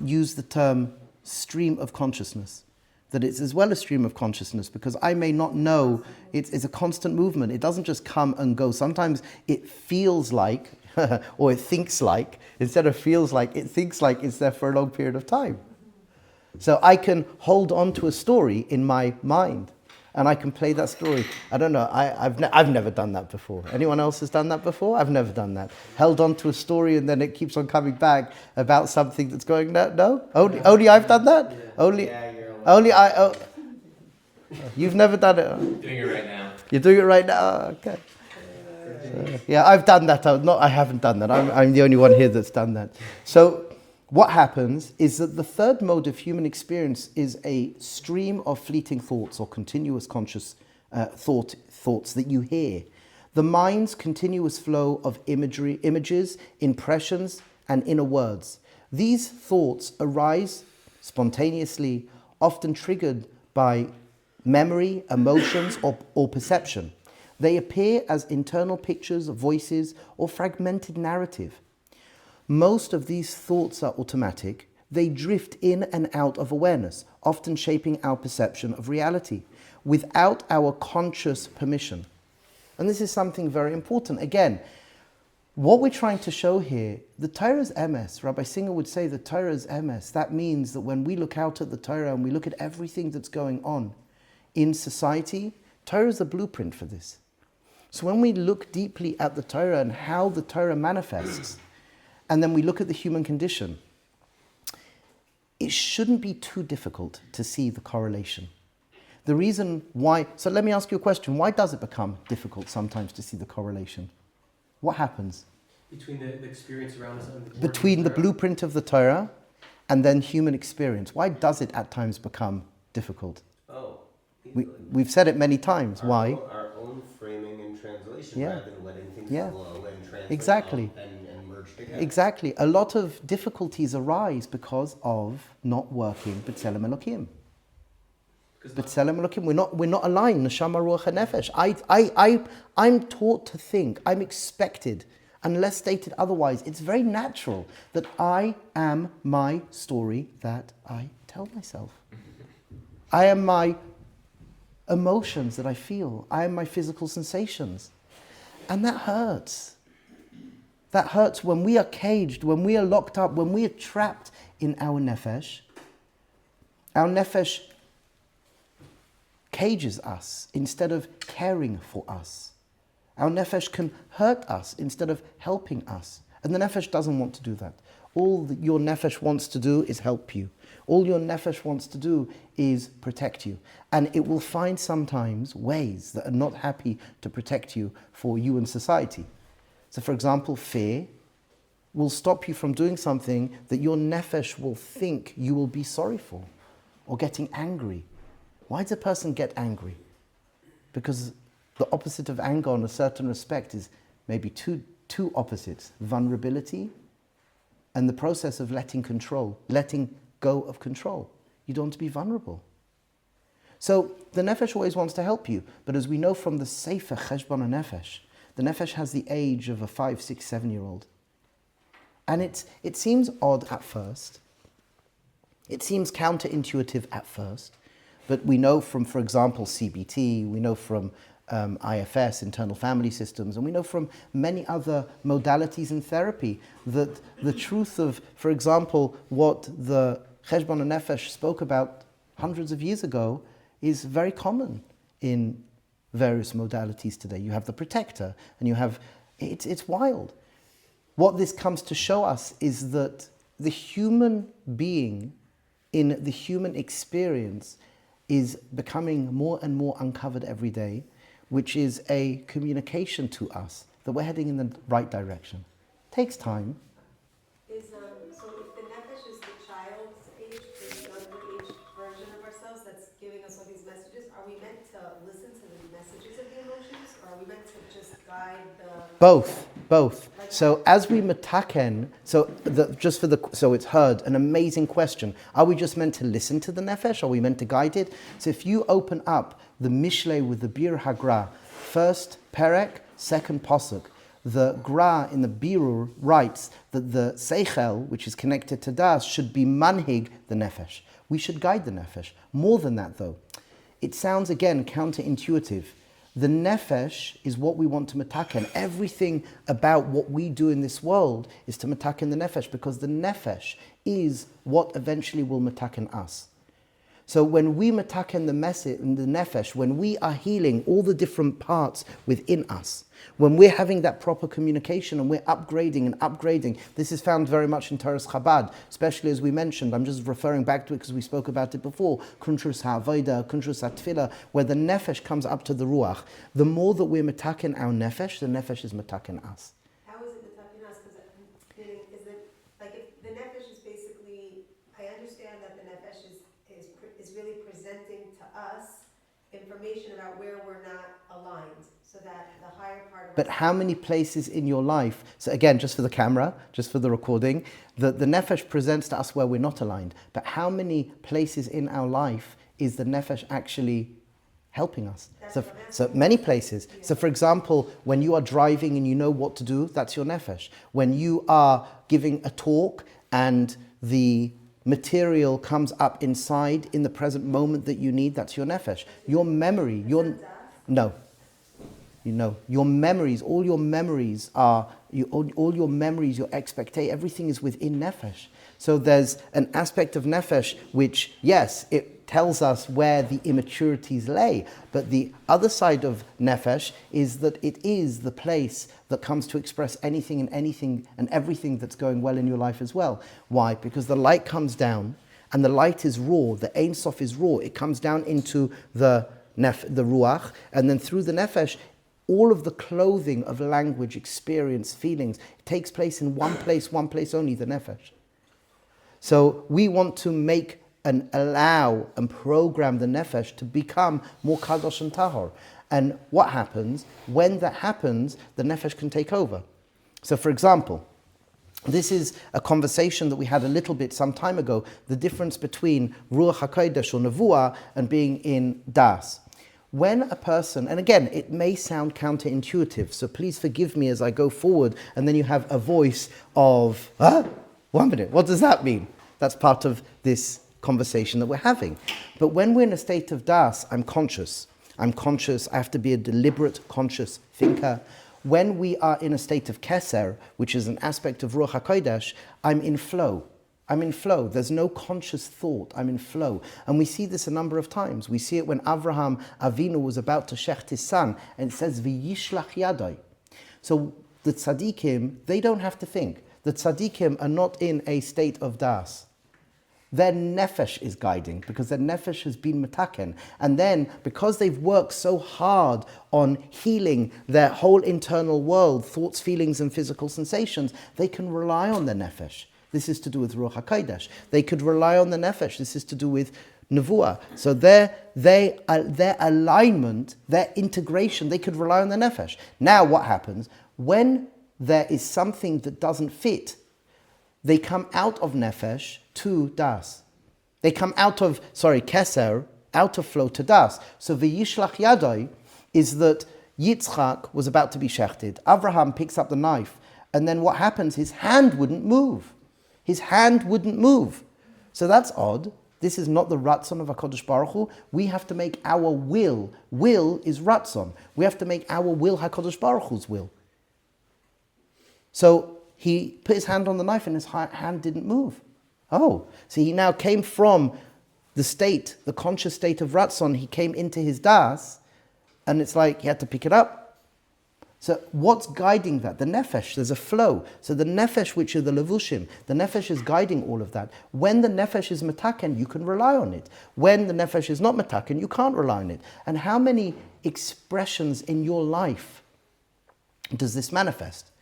use the term stream of consciousness. That it's as well a stream of consciousness, because I may not know, it's a constant movement. It doesn't just come and go. Sometimes it feels like, or it thinks like, instead of feels like, it thinks like it's there for a long period of time. So I can hold on to a story in my mind, and I can play that story. I don't know, I've never done that before. Anyone else has done that before? I've never done that. Held on to a story and then it keeps on coming back about something that's going, no? Only I've done that? Yeah. You've never done it? Doing it right now. You're doing it right now? Oh, okay. Yeah, I've done that. I haven't done that. I'm the only one here that's done that. So what happens is that the third mode of human experience is a stream of fleeting thoughts or continuous conscious thoughts that you hear. The mind's continuous flow of images, impressions, and inner words. These thoughts arise spontaneously, often triggered by memory, emotions, or perception. They appear as internal pictures, voices, or fragmented narrative. Most of these thoughts are automatic. They drift in and out of awareness, often shaping our perception of reality, without our conscious permission. And this is something very important. Again, What we're trying to show here, the Torah's emes, Rabbi Singer would say the Torah's emes, that means that when we look out at the Torah and we look at everything that's going on in society, Torah is the blueprint for this. So when we look deeply at the Torah and how the Torah manifests, and then we look at the human condition, it shouldn't be too difficult to see the correlation. The reason why, so let me ask you a question, why does it become difficult sometimes to see the correlation? What happens? Between the experience around us and the Between the blueprint of the Torah and then human experience. Why does it at times become difficult? Oh, We've said it many times. Why? Our own framing and translation Yeah. rather than letting things Yeah. flow and translate Exactly. and merge together. Exactly. A lot of difficulties arise because of not working B'Tselem Elokim. B'Tselem Elokim. We're not aligned. Neshama, Ruach, and Nefesh. I'm taught to think. I'm expected, unless stated otherwise. It's very natural that I am my story that I tell myself. I am my emotions that I feel. I am my physical sensations, and that hurts. That hurts when we are caged, when we are locked up, when we are trapped in our nefesh. Our nefesh cages us instead of caring for us. Our nefesh can hurt us instead of helping us. And the nefesh doesn't want to do that. All that your nefesh wants to do is help you. All your nefesh wants to do is protect you. And it will find sometimes ways that are not happy to protect you for you and society. So for example, fear will stop you from doing something that your nefesh will think you will be sorry for, or getting angry. Why does a person get angry? Because the opposite of anger in a certain respect is maybe two opposites: vulnerability and the process of letting go of control. You don't want to be vulnerable. So the nefesh always wants to help you, but as we know from the Sefer Cheshbon HaNefesh, the nefesh has the age of a 5, 6, 7-year-old. And it seems odd at first. It seems counterintuitive at first. But we know from, for example, CBT, we know from IFS, internal family systems, and we know from many other modalities in therapy that the truth of, for example, what the Cheshbon HaNefesh spoke about hundreds of years ago is very common in various modalities today. You have the protector, and you have, it's wild. What this comes to show us is that the human being in the human experience is becoming more and more uncovered every day, which is a communication to us that we're heading in the right direction. Takes time. So if the nefesh is the child's age, the younger age version of ourselves that's giving us all these messages, are we meant to listen to the messages of the emotions, or are we meant to just guide the... Both. So as we metaken, so it's heard, an amazing question. Are we just meant to listen to the nefesh? Are we meant to guide it? So if you open up the Mishlei with the Bir HaGra, first perek, second pasuk, the Gra in the Birur writes that the Seichel, which is connected to Das, should be manhig the nefesh. We should guide the nefesh. More than that though, it sounds again counterintuitive. The nefesh is what we want to metaken. Everything about what we do in this world is to metaken the nefesh, because the nefesh is what eventually will metaken us. So when we metaken the nefesh, when we are healing all the different parts within us, when we're having that proper communication and we're upgrading, this is found very much in Torah's Chabad, especially as we mentioned, I'm just referring back to it because we spoke about it before, Kuntrus HaAvodah, Kuntrus HaTfilah, where the nefesh comes up to the Ruach. The more that we're metaken our nefesh, the nefesh is metaken us. How is it metaken us? Because is it, like, if the nefesh is basically, I understand that the nefesh is really presenting to us information about where we're not aligned, so that the higher part of But how many places in your life, so again, just for the camera, just for the recording, the nefesh presents to us where we're not aligned, but how many places in our life is the nefesh actually helping us? So many places. So for example, when you are driving and you know what to do, that's your nefesh. When you are giving a talk and the material comes up inside in the present moment that you need, that's your nefesh. Your memory, no. your memories, all your memories are, all your memories, your expectation, everything is within nefesh. So there's an aspect of nefesh which, yes, it tells us where the immaturities lay, but the other side of nefesh is that it is the place that comes to express anything and everything that's going well in your life as well. Why? Because the light comes down, and the light is raw, the Ein Sof is raw, it comes down into the Ruach, and then through the nefesh, all of the clothing of language, experience, feelings, it takes place in one place only, the nefesh. So we want to make and allow and program the nefesh to become more kadosh and tahor. And what happens? When that happens, the nefesh can take over. So for example, this is a conversation that we had a little bit some time ago, the difference between Ruach HaKodesh or nevua and being in Daat. When a person, and again, it may sound counterintuitive, so please forgive me as I go forward, and then you have a voice of, 1 minute, what does that mean? That's part of this conversation that we're having. But when we're in a state of Daat, I'm conscious, I have to be a deliberate, conscious thinker. When we are in a state of keser, which is an aspect of Ruach HaKodesh, I'm in flow. There's no conscious thought. I'm in flow. And we see this a number of times. We see it when Avraham Avinu was about to shecht his son, and it says, V'yishlach yadai. So the tzaddikim, they don't have to think. The tzaddikim are not in a state of das. Their nefesh is guiding, because their nefesh has been metaken. And then, because they've worked so hard on healing their whole internal world, thoughts, feelings, and physical sensations, they can rely on their nefesh. This is to do with Ruach HaKodesh. They could rely on the nefesh. This is to do with nevua. So their alignment, their integration, they could rely on the nefesh. Now what happens? When there is something that doesn't fit, they come out of nefesh to das. They come out of, keser, out of flow to das. So v'yishlach yadai is that Yitzchak was about to be shechted. Avraham picks up the knife, and then what happens? His hand wouldn't move. So that's odd. This is not the ratzon of HaKodesh Baruch Hu. We have to make our will. Will is ratzon. We have to make our will HaKodesh Baruch Hu's will. So he put his hand on the knife and his hand didn't move. Oh, so he now came from the conscious state of ratzon, he came into his das, and it's like he had to pick it up. So what's guiding that? The nefesh, there's a flow. So the nefesh, which are the levushim, the nefesh is guiding all of that. When the nefesh is metaken, you can rely on it. When the nefesh is not metaken, you can't rely on it. And how many expressions in your life does this manifest?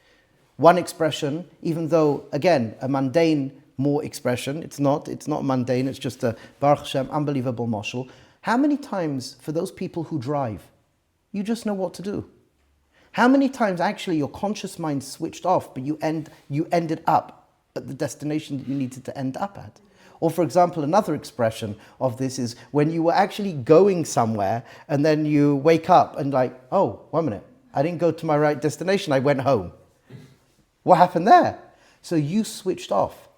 One expression, even though, again, a mundane more expression, it's not mundane, it's just a Baruch Hashem, unbelievable moshel. How many times, for those people who drive, you just know what to do? How many times actually your conscious mind switched off, but you ended up at the destination that you needed to end up at? Or for example, another expression of this is when you were actually going somewhere and then you wake up and like, oh, 1 minute, I didn't go to my right destination, I went home. What happened there? So you switched off.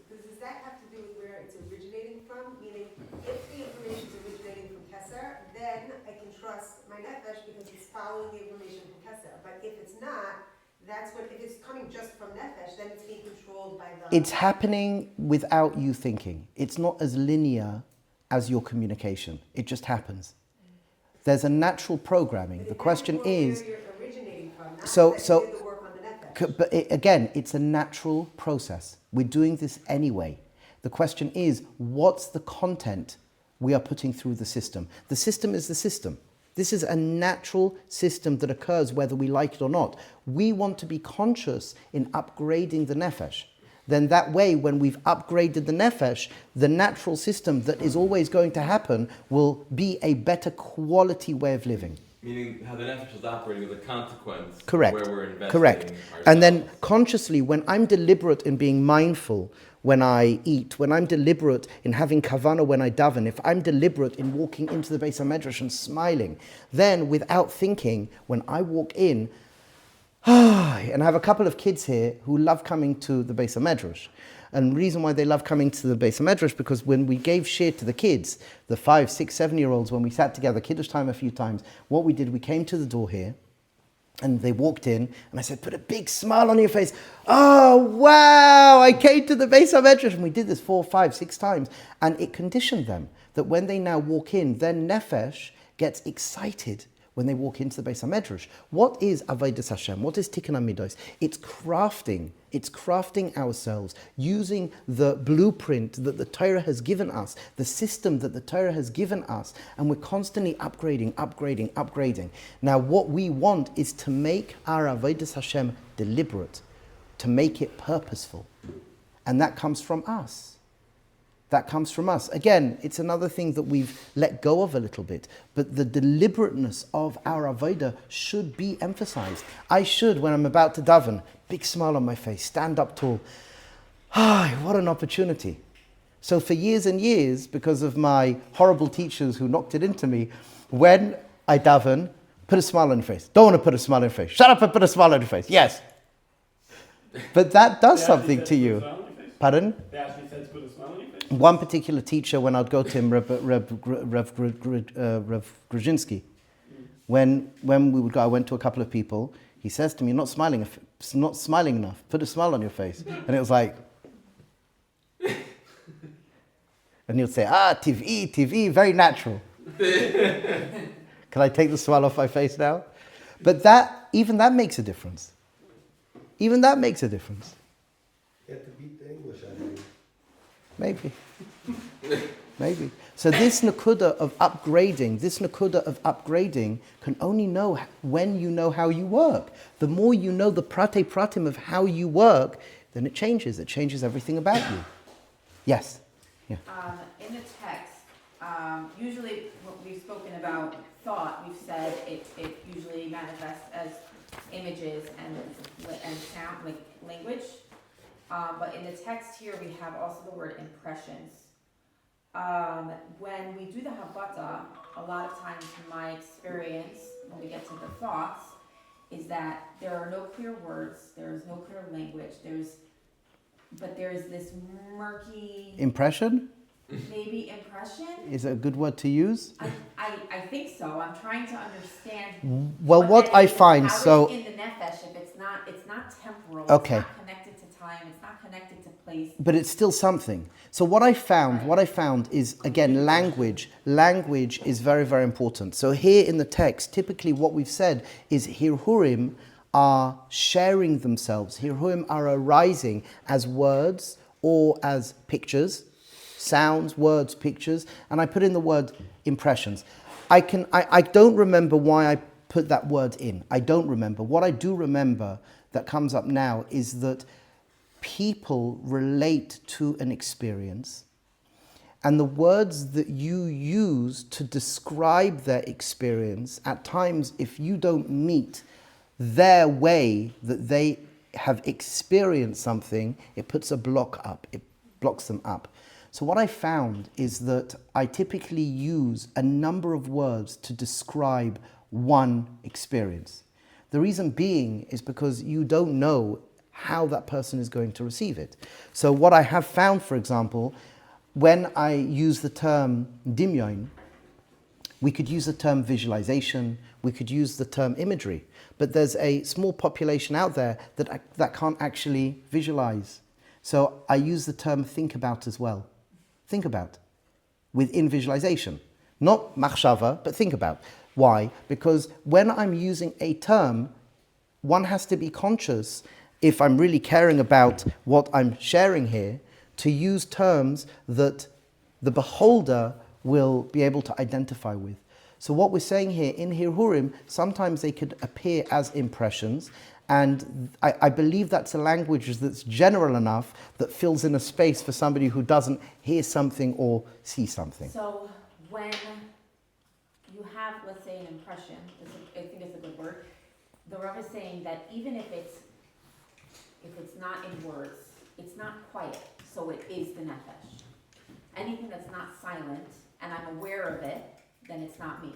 Does that have to do with where it's originating from? Meaning, if the information is originating from Keser, then I can trust my nefesh because it's following the information from Keser. But if it's not, if it's coming just from nefesh, then it's being controlled by the... It's happening without you thinking. It's not as linear as your communication. It just happens. There's a natural programming. The question is... Where you're originating from, not so that you did the work on the nefesh. But again, it's a natural process. We're doing this anyway. The question is, what's the content we are putting through the system? The system is the system. This is a natural system that occurs whether we like it or not. We want to be conscious in upgrading the nefesh. Then that way, when we've upgraded the nefesh, the natural system that is always going to happen will be a better quality way of living. Meaning how the nefesh is operating with a consequence. Correct. Where we're investing. Correct. Ourselves. And then consciously, when I'm deliberate in being mindful when I eat, when I'm deliberate in having kavanah when I daven, if I'm deliberate in walking into the Beis HaMedrash and smiling, then without thinking, when I walk in, and I have a couple of kids here who love coming to the Beis HaMedrash. And the reason why they love coming to the Beis HaMedrash, because when we gave Shiur to the kids, the 5, 6, 7-year-olds, when we sat together, Kiddush time a few times, what we did, we came to the door here, and they walked in, and I said, put a big smile on your face. Oh, wow, I came to the Beis HaMedrash. And we did this 4, 5, 6 times. And it conditioned them that when they now walk in, their nefesh gets excited when they walk into the Beis HaMedrash. What is Avodas Hashem? What is Tikkun HaMidos? It's crafting ourselves, using the blueprint that the Torah has given us, the system that the Torah has given us, and we're constantly upgrading. Now, what we want is to make our Avodas Hashem deliberate, to make it purposeful. And that comes from us. Again, it's another thing that we've let go of a little bit, but the deliberateness of our avodah should be emphasized. I should, when I'm about to daven, big smile on my face, stand up tall. What an opportunity. So for years and years, because of my horrible teachers who knocked it into me, when I daven, put a smile on your face. Don't want to put a smile on your face. Shut up and put a smile on your face. Yes. But that does something to you. Pardon? They actually said to put a smile on your face? One particular teacher, when I'd go to him, Rav Gerzi, when we would go, I went to a couple of people, he says to me, you're not smiling enough, put a smile on your face. And it was like, and he'll say, TV, very natural. Can I take the smile off my face now? But even that makes a difference. You have to beat the English, I think. Maybe. So this nakuda of upgrading can only know when you know how you work. The more you know the pratim of how you work, then it changes. It changes everything about you. Yes. Yeah. In the text, usually what we've spoken about thought, we've said it usually manifests as images and sound, like language. But in the text here, we have also the word impressions. When we do the Habata, a lot of times in my experience, when we get to the thoughts, is that there are no clear words, there is no clear language, but there is this murky... Impression? Maybe impression? Is it a good word to use? I think so. I'm trying to understand. Well, what I find, how so... it's in the nefesh, if it's not temporal, okay. It's not connected to time, it's not connected to place. But it's still something. So what I found is, again, language. Language is very, very important. So here in the text, typically what we've said is hirhurim are sharing themselves. Hirhurim are arising as words or as pictures, sounds, words, pictures, and I put in the word impressions. I don't remember why I put that word in. I don't remember. What I do remember that comes up now is that people relate to an experience, and the words that you use to describe their experience, at times, if you don't meet their way that they have experienced something, it puts a block up, it blocks them up. So what I found is that I typically use a number of words to describe one experience. The reason being is because you don't know how that person is going to receive it. So what I have found, for example, when I use the term dimyon, we could use the term visualization, we could use the term imagery, but there's a small population out there that can't actually visualize. So I use the term think about as well. Think about, within visualization. Not machshava, but think about. Why? Because when I'm using a term, one has to be conscious, if I'm really caring about what I'm sharing here, to use terms that the beholder will be able to identify with. So what we're saying here, in Hirhurim, sometimes they could appear as impressions, and I believe that's a language that's general enough that fills in a space for somebody who doesn't hear something or see something. So when you have, let's say, an impression, I think it's a good word, the Rav is saying that even if it's not in words, it's not quiet, so it is the nefesh. Anything that's not silent, and I'm aware of it, then it's not me.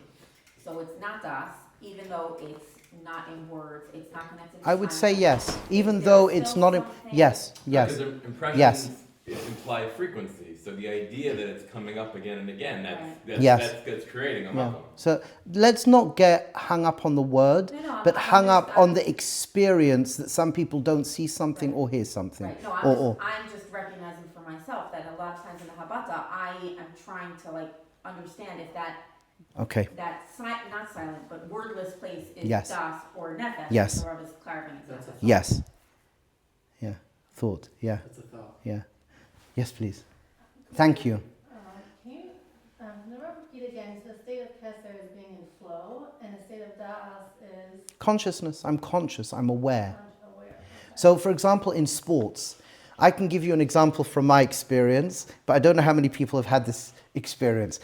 So it's not das, even though it's not in words, it's not connected to I would time. say yes, even though it's not in... Yes. Because impressions Yes. imply frequency. So the idea that it's coming up again and again, that's creating a makom. So let's not get hung up on the word, but hung up on the experience that some people don't see something or hear something. Right. No, I'm just recognizing for myself that a lot of times in the Habata, I am trying to like understand if that not silent but wordless place is Das or Nefesh. Yes. The Rav is clarifying it. Yes. Yeah. Thought. Yeah. That's a thought. Yeah. Yes, please. Thank you. Can you repeat again? So the state of Keser is being in flow, and the state of Daat is Consciousness. I'm conscious. I'm aware. aware. So, for example, in sports, I can give you an example from my experience, but I don't know how many people have had this experience.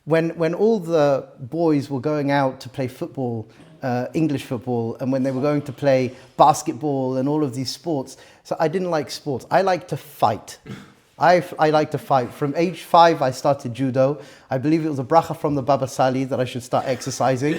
When all the boys were going out to play football, English football, and when they were going to play basketball and all of these sports, so I didn't like sports. I like to fight. I like to fight. From age 5, I started judo. I believe it was a bracha from the Baba Sali that I should start exercising,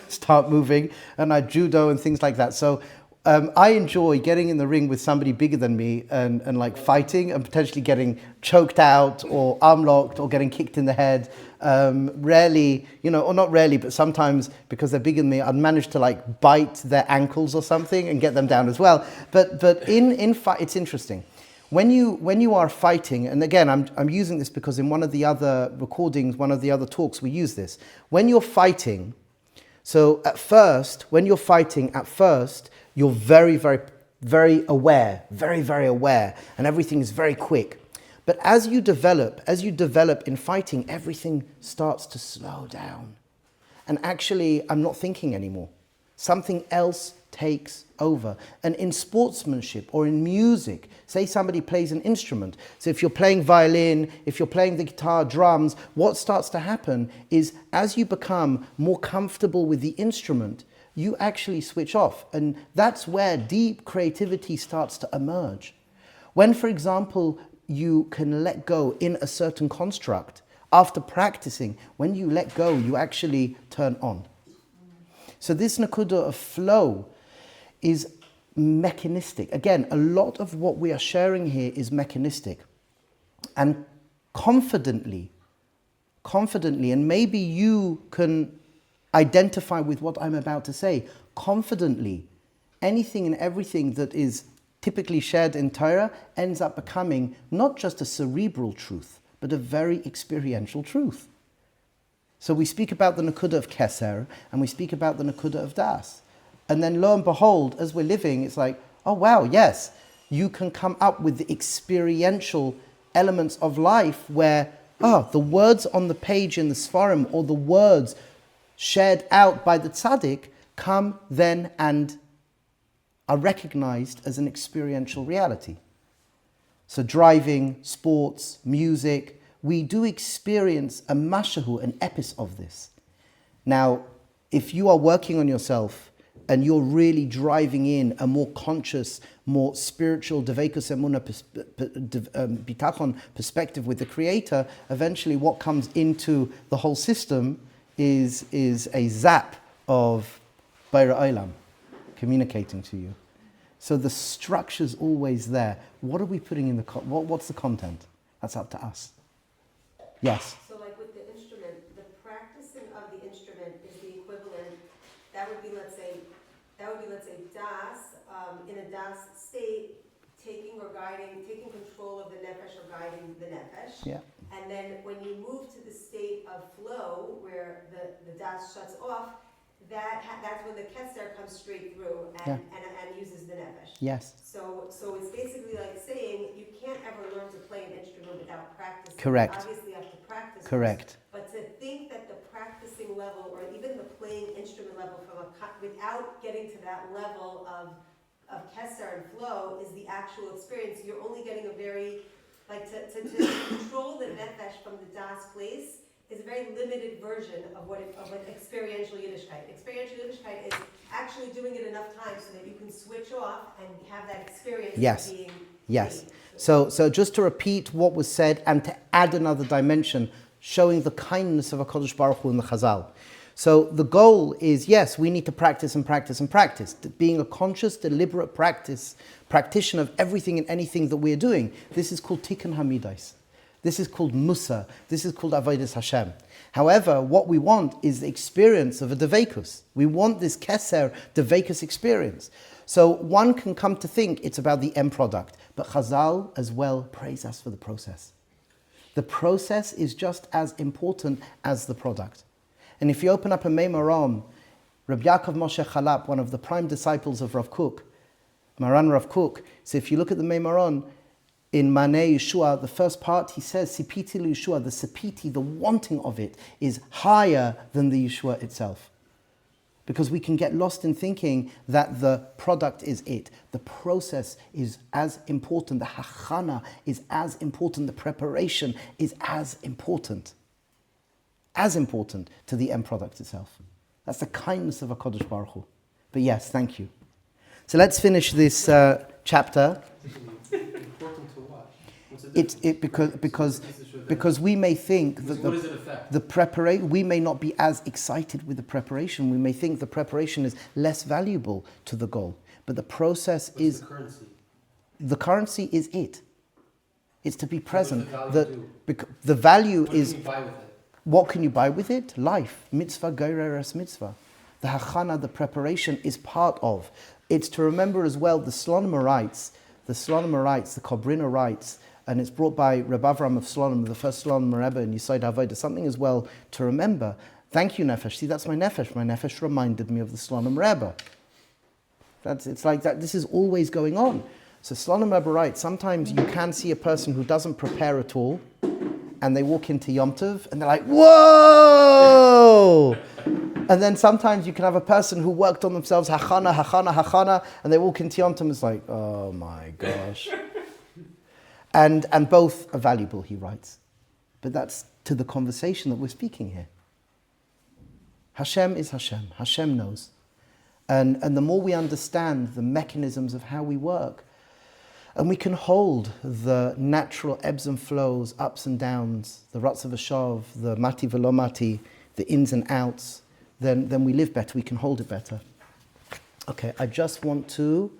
start moving, and I judo and things like that. So I enjoy getting in the ring with somebody bigger than me and like fighting and potentially getting choked out or arm locked or getting kicked in the head. Rarely, or not rarely, but sometimes because they're bigger than me, I'd manage to like bite their ankles or something and get them down as well. But in fight, it's interesting. When you are fighting, and again, I'm using this because in one of the other recordings, one of the other talks, we use this. When you're fighting, so when you're fighting, you're very, very, very aware, very, very aware, and everything is very quick. But as you develop in fighting, everything starts to slow down. And actually, I'm not thinking anymore. Something else takes over. And in sportsmanship or in music, say somebody plays an instrument. So if you're playing violin, if you're playing the guitar, drums, what starts to happen is as you become more comfortable with the instrument, you actually switch off. And that's where deep creativity starts to emerge. When, for example, you can let go in a certain construct, after practicing, when you let go, you actually turn on. So this nakuda of flow is mechanistic. Again, a lot of what we are sharing here is mechanistic. And confidently, and maybe you can identify with what I'm about to say, confidently, anything and everything that is typically shared in Torah ends up becoming not just a cerebral truth, but a very experiential truth. So we speak about the nakuda of Keser, and we speak about the nakuda of Das. And then lo and behold, as we're living, it's like, oh wow, yes, you can come up with the experiential elements of life where, the words on the page in the Sfarim, or the words shared out by the tzaddik, come then and are recognized as an experiential reality. So driving, sports, music, we do experience a mashahu, an epis of this. Now, if you are working on yourself and you're really driving in a more conscious, more spiritual devekus emunah bitachon perspective with the Creator, eventually what comes into the whole system is a zap of Beira Olam communicating to you. So the structure's always there. What are we putting in what's the content? That's up to us. Yes? So like with the instrument, the practicing of the instrument is the equivalent, that would be, let's say, Das, in a Das state, taking control of the nefesh or guiding the nefesh. Yeah. And then when you move to the state of flow, where the Das shuts off, that's when the Keser comes straight through and uses the nefesh. Yes. So it's basically like saying you can't ever learn to play an instrument without practicing. Correct. Obviously you have to practice. Correct. First, but to think that the practicing level or even the playing instrument level without getting to that level of Keser and flow is the actual experience. You're only getting a very, to control the nefesh from the Das place is a very limited version of what experiential Yiddishkeit. Experiential Yiddishkeit is actually doing it enough times so that you can switch off and have that experience of being. Yes. So just to repeat what was said and to add another dimension, showing the kindness of HaKodesh Baruch Hu in the Chazal. So the goal is, yes, we need to practice and practice and practice. Being a conscious, deliberate practitioner of everything and anything that we're doing. This is called Tikkun Hamidais. This is called Musa. This is called Avodas Hashem. However, what we want is the experience of a Devekus. We want this Keser Devekus experience. So one can come to think it's about the end product. But Chazal as well praise us for the process. The process is just as important as the product. And if you open up a Meimaram, Rabbi Yaakov Moshe Chalap, one of the prime disciples of Rav Kook, Maran Rav Kook, so if you look at the Meimaran, in Manei Yeshua, the first part, he says, Sipiti Yeshua, the Sipiti, the wanting of it, is higher than the Yeshua itself. Because we can get lost in thinking that the product is it. The process is as important. The hachana is as important. The preparation is as important to the end product itself. That's the kindness of HaKodesh Baruch Hu. But yes, thank you. So let's finish this chapter. Important to what? What's the difference? Because we may think that What does it affect? the preparation, we may not be as excited with the preparation. We may think the preparation is less valuable to the goal. But the process What's is, the currency? the currency is it. It's to be present. What does the value do? The value What is, can you buy with it? what can you buy with it? Life. Mitzvah geireres mitzvah. The hachana, the preparation, is part of. It's to remember as well the Slonimer writes, the Kobrina writes, and it's brought by Reb Avram of Slonim, the first Slonimer Rebbe in Yesod HaAvodah, something as well to remember. Thank you, Nefesh. See, that's my Nefesh. My Nefesh reminded me of the Slonim Rebbe. It's like that. This is always going on. So Slonim Rebbe writes, sometimes you can see a person who doesn't prepare at all, and they walk into Yom Tov, and they're like, whoa! And then sometimes you can have a person who worked on themselves, hachana, and they walk into Yom Tov, and it's like, oh my gosh. And both are valuable, he writes. But that's to the conversation that we're speaking here. Hashem is Hashem. Hashem knows. And the more we understand the mechanisms of how we work, and we can hold the natural ebbs and flows, ups and downs, the ruts of a shav, the mati velo mati, the ins and outs, then we live better, we can hold it better. Okay, I just want to...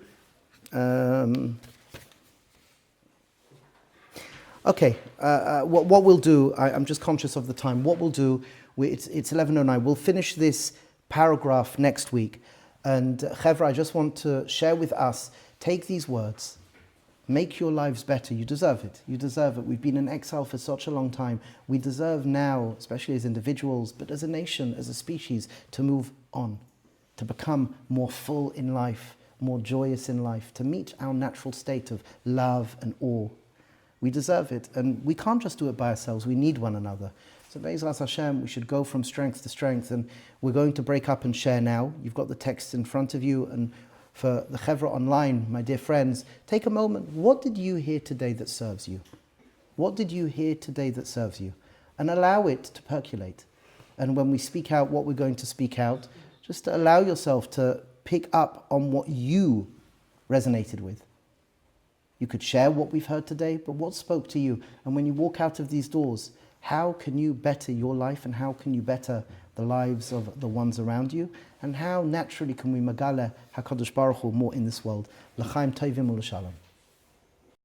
what we'll do, I'm just conscious of the time. What we'll do, it's 11:09. We'll finish this paragraph next week. And Chevra, I just want to share with us, take these words, make your lives better. You deserve it. You deserve it. We've been in exile for such a long time. We deserve now, especially as individuals, but as a nation, as a species, to move on, to become more full in life, more joyous in life, to meet our natural state of love and awe. We deserve it, and we can't just do it by ourselves. We need one another. So Be'ezras Hashem, we should go from strength to strength, and we're going to break up and share now. You've got the text in front of you, and for the Chevra online, my dear friends, take a moment. What did you hear today that serves you? What did you hear today that serves you? And allow it to percolate. And when we speak out what we're going to speak out, just to allow yourself to pick up on what you resonated with. You could share what we've heard today, but what spoke to you? And when you walk out of these doors, how can you better your life, and how can you better the lives of the ones around you? And how naturally can we magala HaKodesh Baruch Hu more in this world? L'chaim tovim u'l'shalom.